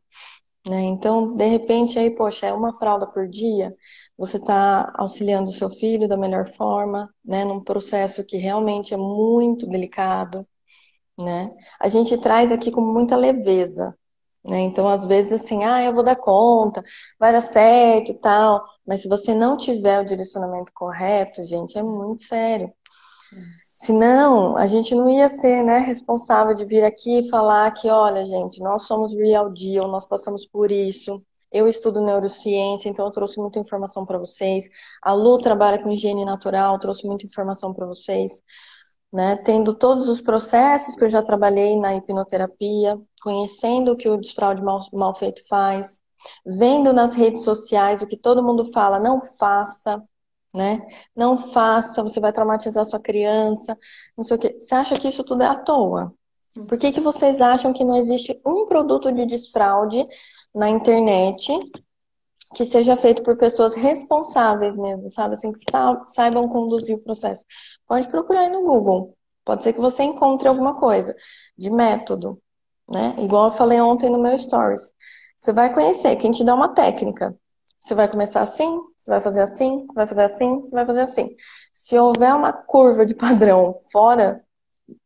né? Então, de repente, aí, poxa, é uma fralda por dia, você está auxiliando o seu filho da melhor forma, né, num processo que realmente é muito delicado, né? A gente traz aqui com muita leveza, né? Então, às vezes, assim, eu vou dar conta, vai dar certo e tal. Mas se você não tiver o direcionamento correto, gente, é muito sério. Senão, a gente não ia ser, né, responsável de vir aqui e falar que, olha, gente, nós somos Real Deal, nós passamos por isso. Eu estudo neurociência, então eu trouxe muita informação para vocês. A Lu trabalha com higiene natural, trouxe muita informação para vocês, né? Tendo todos os processos que eu já trabalhei na hipnoterapia, conhecendo o que o desfraude mal feito faz, vendo nas redes sociais o que todo mundo fala, não faça, né? Não faça, você vai traumatizar sua criança, não sei o quê. Você acha que isso tudo é à toa? Por que que vocês acham que não existe um produto de desfraude na internet que seja feito por pessoas responsáveis mesmo, sabe? Assim, que saibam conduzir o processo. Pode procurar aí no Google. Pode ser que você encontre alguma coisa de método, né? Igual eu falei ontem no meu Stories. Você vai conhecer, quem te dá uma técnica. Você vai começar assim, você vai fazer assim, você vai fazer assim, você vai fazer assim. Se houver uma curva de padrão fora,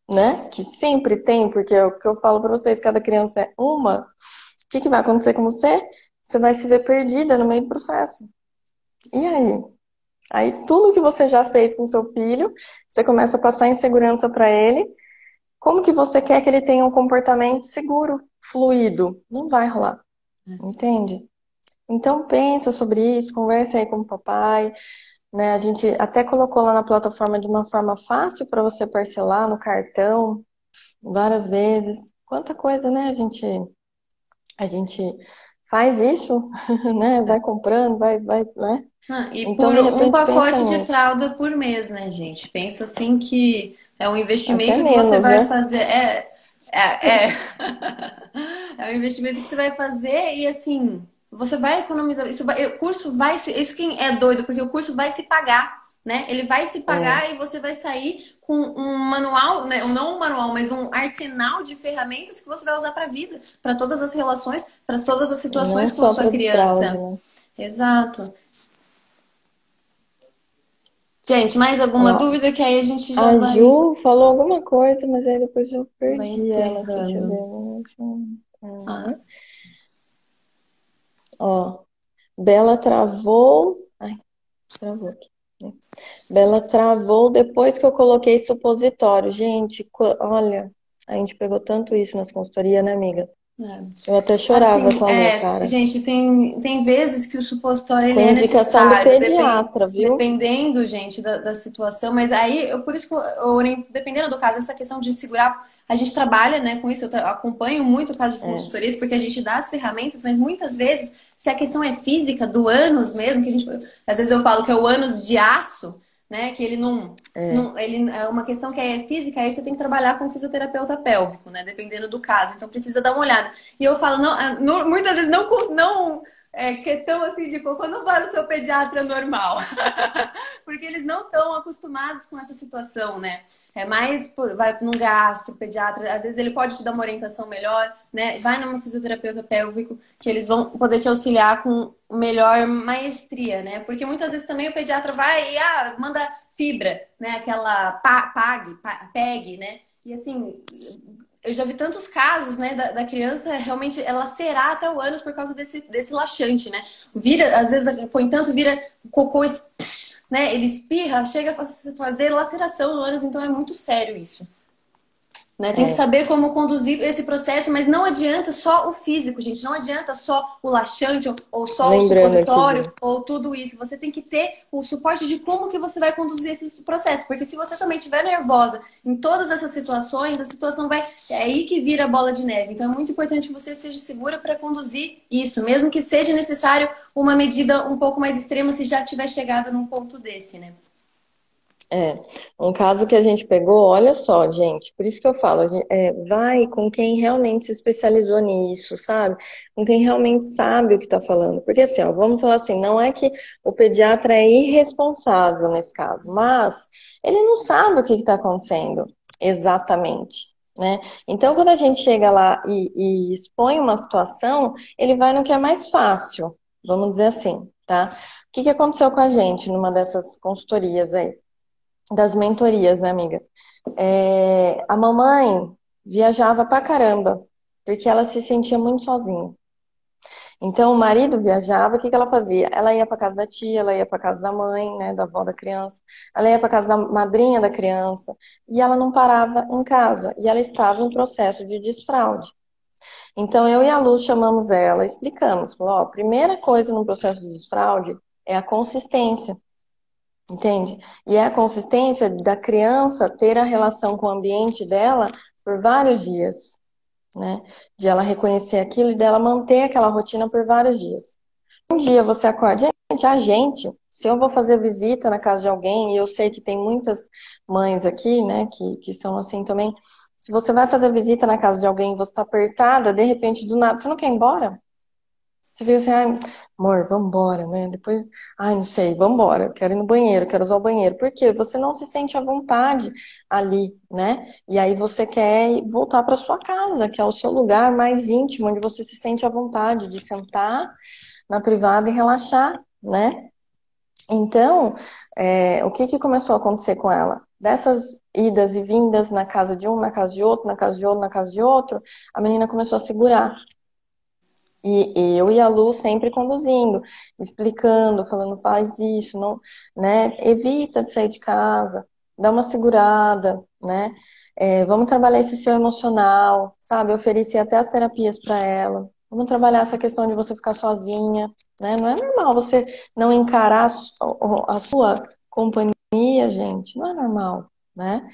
né? Que sempre tem, porque é o que eu falo para vocês, cada criança é uma. O que que vai acontecer com você? Você vai se ver perdida no meio do processo. E aí? Aí tudo que você já fez com seu filho, você começa a passar insegurança para ele. Como que você quer que ele tenha um comportamento seguro, fluido? Não vai rolar, entende? Então pensa sobre isso, conversa aí com o papai, né? A gente até colocou lá na plataforma de uma forma fácil para você parcelar no cartão várias vezes. Quanta coisa, né? A gente faz isso, né? Vai comprando, vai, né? E Então, por de um repente, pensa pacote de nisso. fralda por mês, né, gente? Pensa assim que é um Até investimento que você menos, vai né? fazer. É. É um investimento que você vai fazer e assim, você vai economizar. O curso vai se. Isso quem é doido, porque o curso vai se pagar, né? Ele vai se É, pagar e você vai sair com um manual, né? Não um manual, mas um arsenal de ferramentas que você vai usar para a vida, para todas as relações, para todas as não situações com a só sua para desfraude, criança. né? Exato. Gente, mais alguma Ó, dúvida que aí a gente já a vai, Ju falou alguma coisa, mas aí depois eu vai perdi ela aqui. Deixa eu encerrando. ver. Ah, Ó, Bela travou. Ai, travou aqui, né? Bela travou depois que eu coloquei supositório. Gente, olha, a gente pegou tanto isso nas consultorias, né, amiga? é. Eu até chorava Assim, com a Lu, cara. gente, tem vezes que o supositório ele Com é indicação do necessário, pediatra, viu? dependendo, gente, da situação, mas aí, por isso que eu oriento, dependendo do caso, essa questão de segurar, a gente trabalha, né, com isso, acompanho muito o caso de É, consultorias, porque a gente dá as ferramentas, mas muitas vezes, se a questão é física, do ânus mesmo, que a gente, às vezes eu falo que é o ânus de aço, né, que ele é. ele é uma questão que é física, aí você tem que trabalhar com o fisioterapeuta pélvico, né? Dependendo do caso. Então precisa dar uma olhada. E eu falo, muitas vezes não questão assim de cocô, não vai no seu pediatra normal. Porque eles não estão acostumados com essa situação, né? É mais vai num gastro, pediatra, às vezes ele pode te dar uma orientação melhor, né? Vai num fisioterapeuta pélvico, que eles vão poder te auxiliar com melhor maestria, né? Porque muitas vezes também o pediatra vai e manda fibra, né? Aquela PEG, né? E assim, eu já vi tantos casos, né, da criança realmente ela lacerar até o ânus por causa desse laxante, né? Vira, às vezes põe tanto, vira cocô, né? Ele espirra, chega a fazer laceração no ânus, então é muito sério isso. Né? Tem que É. saber como conduzir esse processo, mas não adianta só o físico, gente. Não adianta só o laxante ou só o Lembrando aqui supositório do. ou tudo isso. Você tem que ter o suporte de como que você vai conduzir esse processo. Porque se você também estiver nervosa em todas essas situações, a situação vai... É aí que vira a bola de neve. Então é muito importante que você esteja segura para conduzir isso. Mesmo que seja necessário uma medida um pouco mais extrema se já tiver chegado num ponto desse, né? É, um caso que a gente pegou, olha só, gente, por isso que eu falo, vai com quem realmente se especializou nisso, sabe? Com quem realmente sabe o que está falando. Porque assim, ó, vamos falar assim, não é que o pediatra é irresponsável nesse caso, mas ele não sabe o que está acontecendo exatamente, né? Então, quando a gente chega lá e expõe uma situação, ele vai no que é mais fácil, vamos dizer assim, tá? O que que aconteceu com a gente numa dessas consultorias aí? Das mentorias, né, amiga? A mamãe viajava pra caramba, porque ela se sentia muito sozinha. Então, o marido viajava, o que que ela fazia? Ela ia pra casa da tia, ela ia pra casa da mãe, né, da avó da criança, ela ia pra casa da madrinha da criança, e ela não parava em casa, e ela estava em processo de desfraude. Então, eu e a Lu chamamos ela, explicamos, falou, ó, a primeira coisa no processo de desfraude é a consistência. Entende? E é a consistência da criança ter a relação com o ambiente dela por vários dias, né? De ela reconhecer aquilo e dela manter aquela rotina por vários dias. Um dia você acorda, se eu vou fazer visita na casa de alguém, e eu sei que tem muitas mães aqui, né, que são assim também, se você vai fazer visita na casa de alguém e você está apertada, de repente, do nada, você não quer ir embora? Você fica assim, ai, amor, vambora, né? Depois, ai, não sei, vambora, quero ir no banheiro, quero usar o banheiro. Por quê? Você não se sente à vontade ali, né? E aí você quer voltar para sua casa, que é o seu lugar mais íntimo, onde você se sente à vontade de sentar na privada e relaxar, né? Então, o que que começou a acontecer com ela? Dessas idas e vindas na casa de um, na casa de outro, na casa de outro, na casa de outro, a menina começou a segurar. E eu e a Lu sempre conduzindo, explicando, falando, faz isso, não, né? Evita de sair de casa, dá uma segurada, né? Vamos trabalhar esse seu emocional, sabe? Eu ofereci até as terapias para ela. Vamos trabalhar essa questão de você ficar sozinha, né? Não é normal você não encarar a sua companhia, gente. Não é normal, né?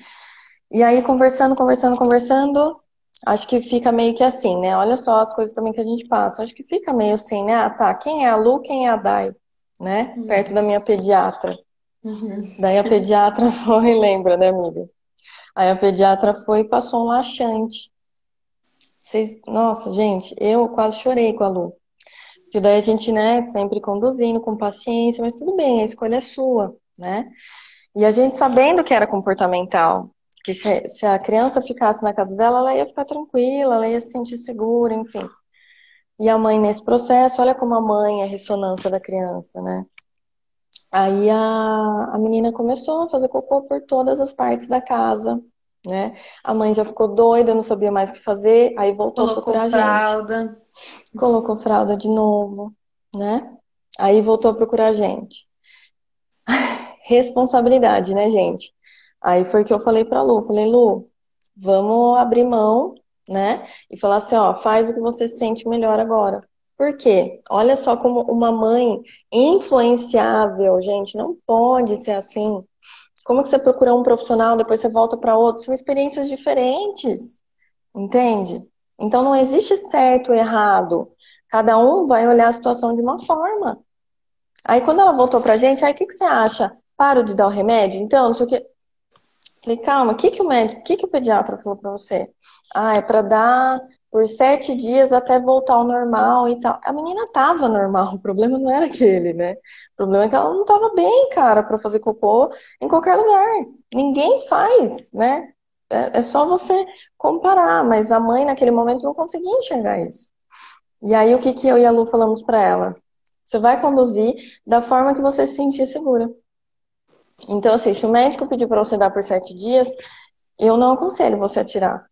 E aí, conversando, conversando, conversando. acho que fica meio que assim, né? Olha só as coisas também que a gente passa. Acho que fica meio assim, né? Ah, tá, quem é a Lu, quem é a Dai, né? Perto da minha pediatra. Daí a pediatra foi, lembra, né, amiga? Aí a pediatra foi e passou um laxante. Nossa, gente, eu quase chorei com a Lu. Que daí a gente, né, sempre conduzindo com paciência, mas tudo bem, a escolha é sua, né? E a gente sabendo que era comportamental, que se a criança ficasse na casa dela, ela ia ficar tranquila, ela ia se sentir segura, enfim. E a mãe nesse processo, olha como a mãe é a ressonância da criança, né? Aí a menina começou a fazer cocô por todas as partes da casa, né? A mãe já ficou doida, não sabia mais o que fazer, aí voltou a Colocou procurar a gente. fralda. Colocou fralda de novo, né? Aí voltou a procurar a gente. Responsabilidade, né, gente? Aí foi que eu falei pra Lu, falei, Lu, vamos abrir mão, né? E falar assim, ó, faz o que você sente melhor agora. Por quê? Olha só como uma mãe influenciável, gente, não pode ser assim. Como que você procura um profissional, depois você volta para outro? São experiências diferentes, entende? Então não existe certo ou errado. Cada um vai olhar a situação de uma forma. Aí quando ela voltou pra gente, aí o que que você acha? Paro de dar o remédio? Então, não sei o que. Falei, calma, o que que o médico, o que que o pediatra falou pra você? Ah, é pra dar por 7 dias até voltar ao normal e tal. A menina tava normal, o problema não era aquele, né? O problema é que ela não tava bem, cara, pra fazer cocô em qualquer lugar. Ninguém faz, né? É só você comparar, mas a mãe naquele momento não conseguia enxergar isso. E aí o que que eu e a Lu falamos pra ela? Você vai conduzir da forma que você se sentir segura. Então, assim, se o médico pedir para você dar por 7 dias, eu não aconselho você a tirar.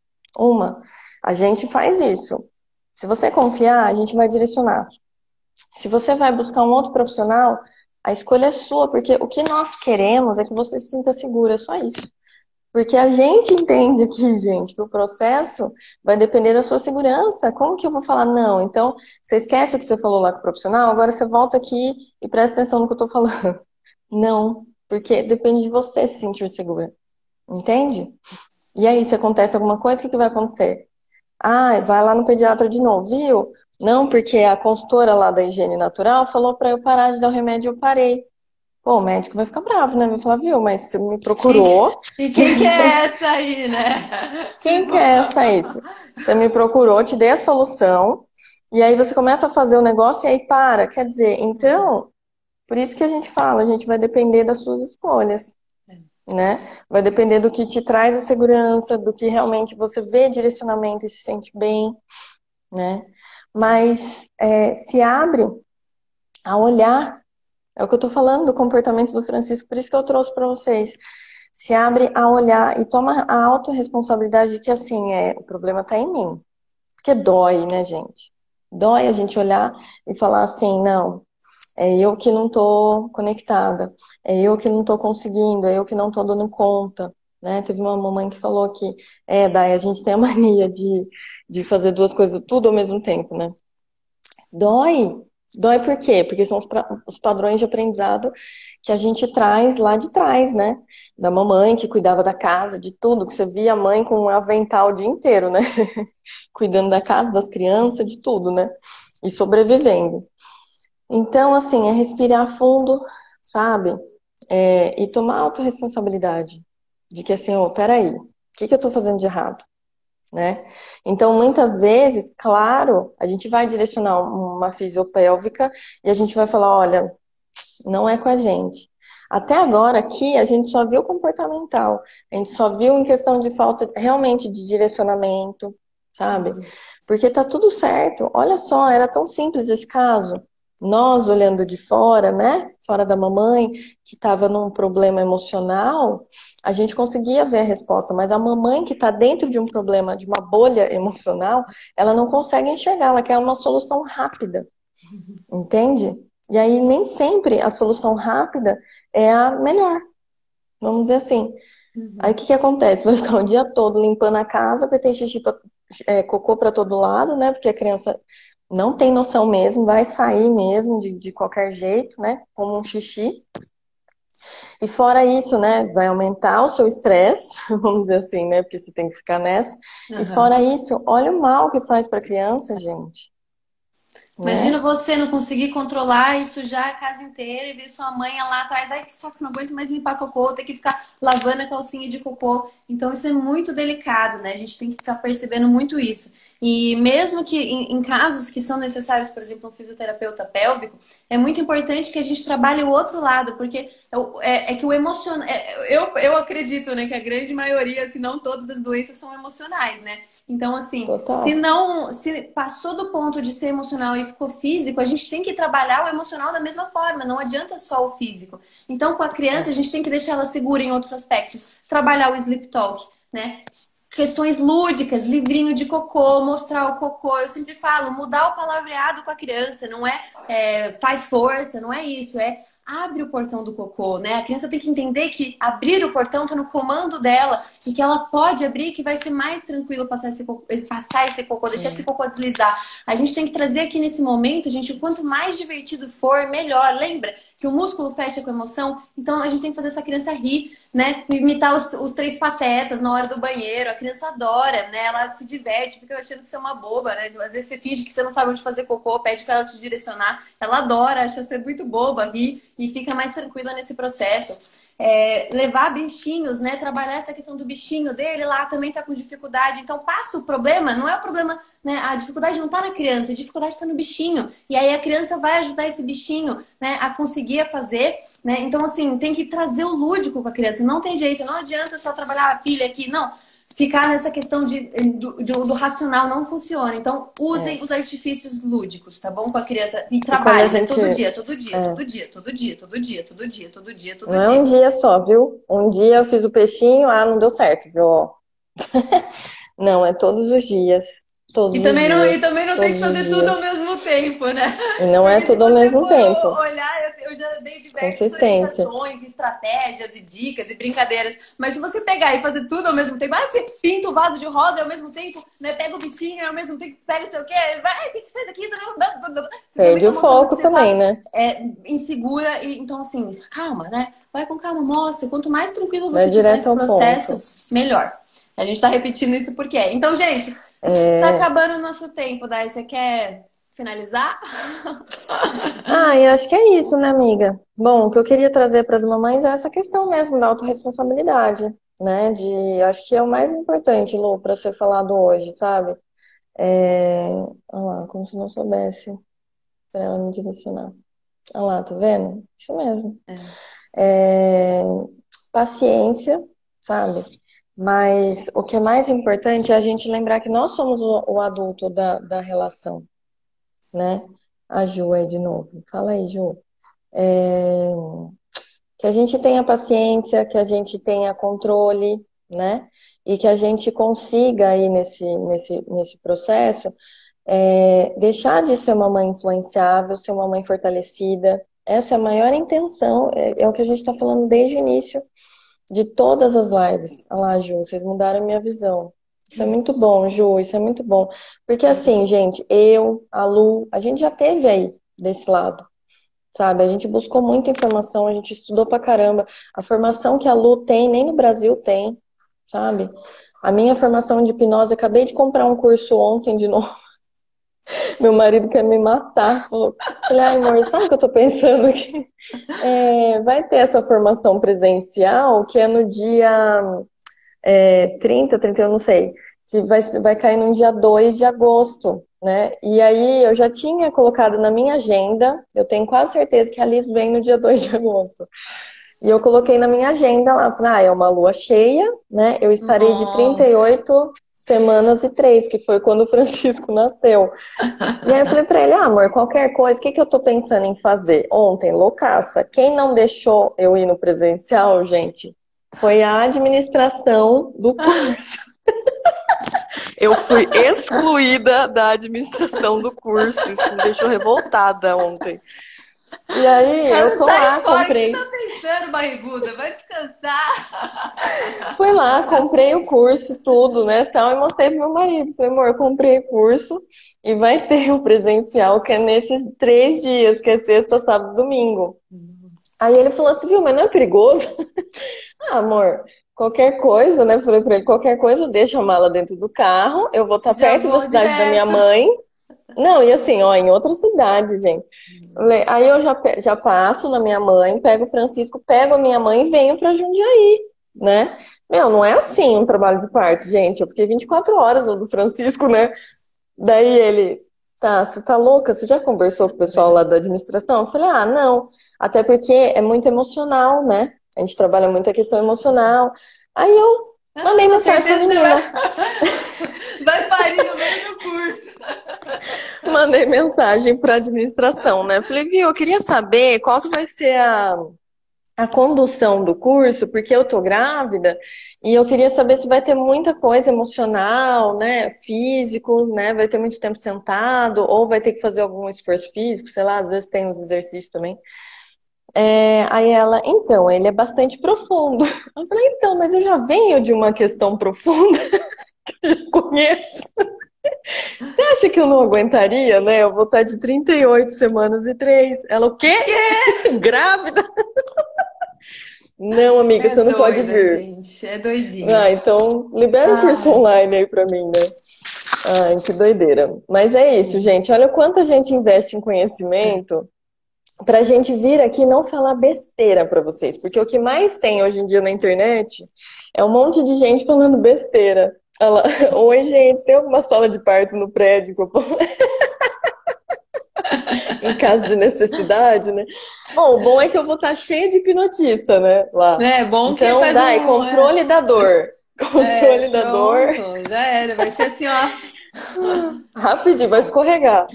A gente faz isso. Se você confiar, a gente vai direcionar. Se você vai buscar um outro profissional, a escolha é sua, porque o que nós queremos é que você se sinta segura, é só isso. Porque a gente entende aqui, gente, que o processo vai depender da sua segurança. Como que eu vou falar não? Então, você esquece o que você falou lá com o profissional, agora você volta aqui e presta atenção no que eu tô falando. Não, porque depende de você se sentir segura. Entende? E aí, se acontece alguma coisa, o que que vai acontecer? Ah, vai lá no pediatra de novo, viu? Não, porque a consultora lá da higiene natural falou pra eu parar de dar o remédio e eu parei. Pô, o médico vai ficar bravo, né? Vai falar, viu, mas você me procurou. E quem que é essa aí, né? Quem Tipo. que é essa aí? Você me procurou, te dei a solução, e aí você começa a fazer o negócio e aí para. Quer dizer, então, por isso que a gente fala, a gente vai depender das suas escolhas, né? Vai depender do que te traz a segurança, do que realmente você vê direcionamento e se sente bem, né? Mas se abre a olhar, é o que eu tô falando do comportamento do Francisco, por isso que eu trouxe para vocês. Se abre a olhar e toma a autorresponsabilidade de que assim, o problema tá em mim. Porque dói, né, gente? Dói a gente olhar e falar assim, não, é eu que não tô conectada, é eu que não tô conseguindo, é eu que não tô dando conta, né? Teve uma mamãe que falou que, Dai, a gente tem a mania de fazer duas coisas tudo ao mesmo tempo, né? Dói. Dói por quê? Porque são os padrões de aprendizado que a gente traz lá de trás, né? Da mamãe que cuidava da casa, de tudo, que você via a mãe com um avental o dia inteiro, né? Cuidando da casa, das crianças, de tudo, né? E sobrevivendo. Então, assim, é respirar fundo, sabe? E tomar autorresponsabilidade. De que assim, peraí, o que que eu tô fazendo de errado? Né? Então, muitas vezes, claro, a gente vai direcionar uma fisiopélvica e a gente vai falar, olha, não é com a gente. Até agora aqui a gente só viu comportamental, a gente só viu em questão de falta realmente de direcionamento, sabe? Porque tá tudo certo. Olha só, era tão simples esse caso. Nós olhando de fora, né? Fora da mamãe, que estava num problema emocional, a gente conseguia ver a resposta, mas a mamãe que está dentro de um problema, de uma bolha emocional, ela não consegue enxergar, ela quer uma solução rápida, entende? E aí nem sempre a solução rápida é a melhor, vamos dizer assim. Aí o que que acontece? Vai ficar o dia todo limpando a casa, porque tem cocô para todo lado, né? Porque a criança não tem noção mesmo, vai sair mesmo de qualquer jeito, né? Como um xixi. E fora isso, né, vai aumentar o seu estresse, vamos dizer assim, né, porque você tem que ficar nessa. E fora isso, olha o mal que faz para a criança, gente. Imagina Né? você não conseguir controlar e sujar a casa inteira e ver sua mãe lá atrás, ai que saco, não aguento mais limpar cocô, ter que ficar lavando a calcinha de cocô. Então isso é muito delicado, né? A gente tem que estar percebendo muito isso. E mesmo que em casos que são necessários, por exemplo, um fisioterapeuta pélvico, é muito importante que a gente trabalhe o outro lado, porque é que o emocional. Eu acredito, né, que a grande maioria, se não todas as doenças, são emocionais, né? Então, assim, Total. se passou do ponto de ser emocional e ficou físico, a gente tem que trabalhar o emocional da mesma forma, não adianta só o físico. Então, com a criança, a gente tem que deixar ela segura em outros aspectos, trabalhar o sleep talk, né? Questões lúdicas, livrinho de cocô, mostrar o cocô. Eu sempre falo, mudar o palavreado com a criança, não faz força, não é isso, é abre o portão do cocô, né? A criança tem que entender que abrir o portão está no comando dela e que ela pode abrir, que vai ser mais tranquilo passar esse cocô, deixar esse cocô deslizar. A gente tem que trazer aqui nesse momento, gente, o quanto mais divertido for, melhor. Lembra que o músculo fecha com emoção? Então a gente tem que fazer essa criança rir, né? Imitar os três patetas na hora do banheiro. A criança adora, né? Ela se diverte, fica achando que você é uma boba, né? Às vezes você finge que você não sabe onde fazer cocô, pede pra ela te direcionar. Ela adora, acha você muito boba, ri e fica mais tranquila nesse processo. Levar bichinhos, né? Trabalhar essa questão do bichinho dele lá também tá com dificuldade. Então passa o problema, não é o problema, né? A dificuldade não tá na criança, a dificuldade tá no bichinho. E aí a criança vai ajudar esse bichinho, né, a conseguir fazer, né? Então, assim, tem que trazer o lúdico com a criança. Não tem jeito, não adianta só trabalhar a pilha aqui, não. Ficar nessa questão do racional não funciona. Então, usem os artifícios lúdicos, tá bom? Com a criança. E trabalhem, né? Todo dia, todo dia, todo dia, todo dia, todo dia, todo dia, todo dia, todo Não é dia. um dia só, viu? Um dia eu fiz o peixinho, não deu certo, viu? Ó. Não, é todos os dias. Todos E os também dias. não tem Todos que os fazer tudo ao dias. mesmo tempo, né? E não é Porque se tudo ao você mesmo for tempo. olhar, eu já dei diversas Consistência. orientações, estratégias e dicas e brincadeiras. Mas se você pegar e fazer tudo ao mesmo tempo, você pinta o vaso de rosa e ao mesmo tempo, né, pega o bichinho e ao mesmo tempo pega não sei o quê, vai, o que fez aqui? Você Perde também o foco também, né? insegura. E, então, assim, calma, né? Vai com calma, mostra. Quanto mais tranquilo Vai você estiver direto nesse ao processo, ponto. melhor. A gente tá repetindo isso porque é. Então, gente, tá É... acabando o nosso tempo, Dai. Você quer finalizar? E acho que é isso, né, amiga? Bom, o que eu queria trazer para as mamães é essa questão mesmo da autorresponsabilidade, né? Acho que é o mais importante, Lu, para ser falado hoje, sabe? Olha lá, como se não soubesse para ela me direcionar. Olha lá, tá vendo? Isso mesmo. É. É, Paciência, sabe? Mas o que é mais importante é a gente lembrar que nós somos o adulto da relação, né? A Ju aí de novo. Fala aí, Ju. É, Que a gente tenha paciência, que a gente tenha controle, né? E que a gente consiga aí nesse processo deixar de ser uma mãe influenciável, ser uma mãe fortalecida. Essa é a maior intenção, é o que a gente está falando desde o início de todas as lives. Olha lá, Ju, vocês mudaram a minha visão. Isso é muito bom, Ju, isso é muito bom. Porque assim, gente, a Lu, a gente já teve aí desse lado, sabe? A gente buscou muita informação, a gente estudou pra caramba. A formação que a Lu tem, nem no Brasil tem, sabe? A minha formação de hipnose, acabei de comprar um curso ontem de novo. Meu marido quer me matar. Falei, ai, amor, sabe o que eu tô pensando aqui? Vai ter essa formação presencial, que é no dia 30, 31, não sei, que vai cair no dia 2 de agosto, né? E aí eu já tinha colocado na minha agenda, eu tenho quase certeza que a Liz vem no dia 2 de agosto. E eu coloquei na minha agenda lá, falei, é uma lua cheia, né? Eu estarei de Nossa. 38 semanas e 3, que foi quando o Francisco nasceu. E aí eu falei pra ele, amor, qualquer coisa, o que eu tô pensando em fazer? Ontem, loucaça. Quem não deixou eu ir no presencial, gente, foi a administração do curso. Eu fui excluída da administração do curso. Isso me deixou revoltada ontem. E aí, eu tô Sai lá, fora, comprei. o que você tá pensando, barriguda? Vai descansar. Fui lá, comprei o curso, tudo, né, tal, e mostrei pro meu marido. Falei, amor, eu comprei o curso e vai ter o presencial, que é nesses 3 dias, que é sexta, sábado e domingo. Aí ele falou assim, viu, mas não é perigoso? Ah, amor, qualquer coisa, né? Falei pra ele, qualquer coisa, deixa a mala dentro do carro, eu vou estar Já perto da vou cidade da minha direto. mãe. Não, e assim, ó, em outra cidade, gente. Aí eu já passo na minha mãe, pego o Francisco, pego a minha mãe e venho pra Jundiaí, né? Meu, não é assim um trabalho de parto, gente. Eu fiquei 24 horas no do Francisco, né? Daí ele, tá, você tá louca? Você já conversou com o pessoal lá da administração? Eu falei, ah, não. Até porque é muito emocional, né? A gente trabalha muito a questão emocional. Aí eu Ah, mandei com mensagem pra certeza você menina. vai parir no meio do curso. Mandei mensagem pra administração, né? Falei, viu, eu queria saber qual que vai ser a condução do curso, porque eu tô grávida e eu queria saber se vai ter muita coisa emocional, né, físico, né, vai ter muito tempo sentado ou vai ter que fazer algum esforço físico, sei lá, às vezes tem uns exercícios também. Aí ela, então, ele é bastante profundo. Eu falei, então, mas eu já venho de uma questão profunda, que eu já conheço. Você acha que eu não aguentaria, né? Eu vou estar de 38 semanas e 3. Ela, o quê? Grávida? Não, amiga, É você não pode doida, vir. gente. É doidinha. Ah, então libera o curso Ai, online aí pra mim, né? Ai, que doideira. Mas é isso, gente. Olha o quanto a gente investe em conhecimento pra gente vir aqui e não falar besteira pra vocês. Porque o que mais tem hoje em dia na internet é um monte de gente falando besteira. Ela, oi, gente, tem alguma sala de parto no prédio que eu em caso de necessidade, né? Bom, o bom é que eu vou estar cheia de hipnotista, né? Lá. é bom que Então, faz dai, um. controle da dor. Controle da dor. Pronto, já era. Vai ser assim, ó. Rapidinho, vai escorregar.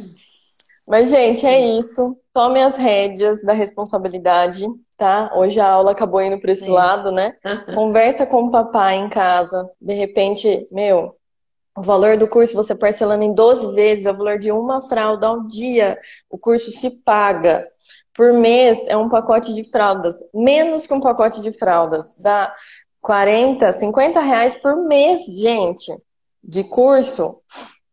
Mas, gente, é Isso, isso. Tome as rédeas da responsabilidade, tá? Hoje a aula acabou indo para esse é isso. lado, né? Conversa com o papai em casa. De repente, meu, o valor do curso você parcelando em 12 vezes é o valor de uma fralda ao dia. O curso se paga. Por mês é um pacote de fraldas. Menos que um pacote de fraldas. Dá 40, 50 reais por mês, gente, de curso.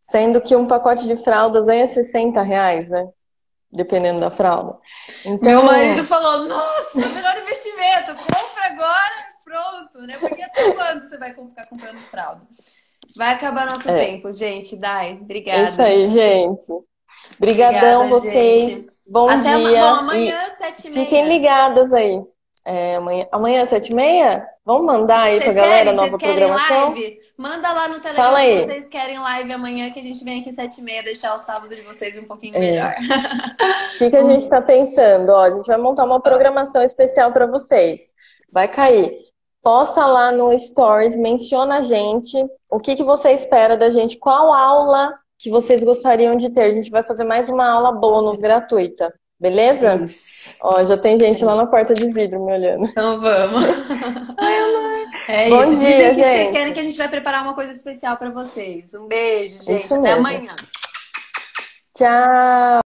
Sendo que um pacote de fraldas aí é 60 reais, né? Dependendo da fralda. Meu marido Então, falou: Nossa, melhor investimento, compra agora, pronto, né? Porque até quando você vai ficar comprando fralda? Vai acabar nosso é, tempo, gente. Dai, é isso obrigada. aí, gente. Brigadão Obrigada, gente. vocês. Bom Até bom, dia amanhã, e sete e fiquem meia. ligadas aí. Amanhã às 7h30? Vamos mandar aí pra Vocês galera a querem? Vocês nova querem programação? live? Manda lá no Telegram Fala se aí. vocês querem live amanhã, que a gente vem aqui 7h30 deixar o sábado de vocês um pouquinho É. melhor. O que que a gente está pensando? Ó, a gente vai montar uma programação especial para vocês. Vai cair. Posta lá no Stories, menciona a gente. O que que você espera da gente? Qual aula que vocês gostariam de ter? A gente vai fazer mais uma aula bônus gratuita. É Beleza? isso. Ó, já tem É gente lá isso. na porta de vidro me olhando. Então vamos. É Bom isso. Dizem dia, o que vocês querem gente. que a gente vai preparar uma coisa especial para vocês. Um beijo, gente. Isso Até mesmo. amanhã. Tchau.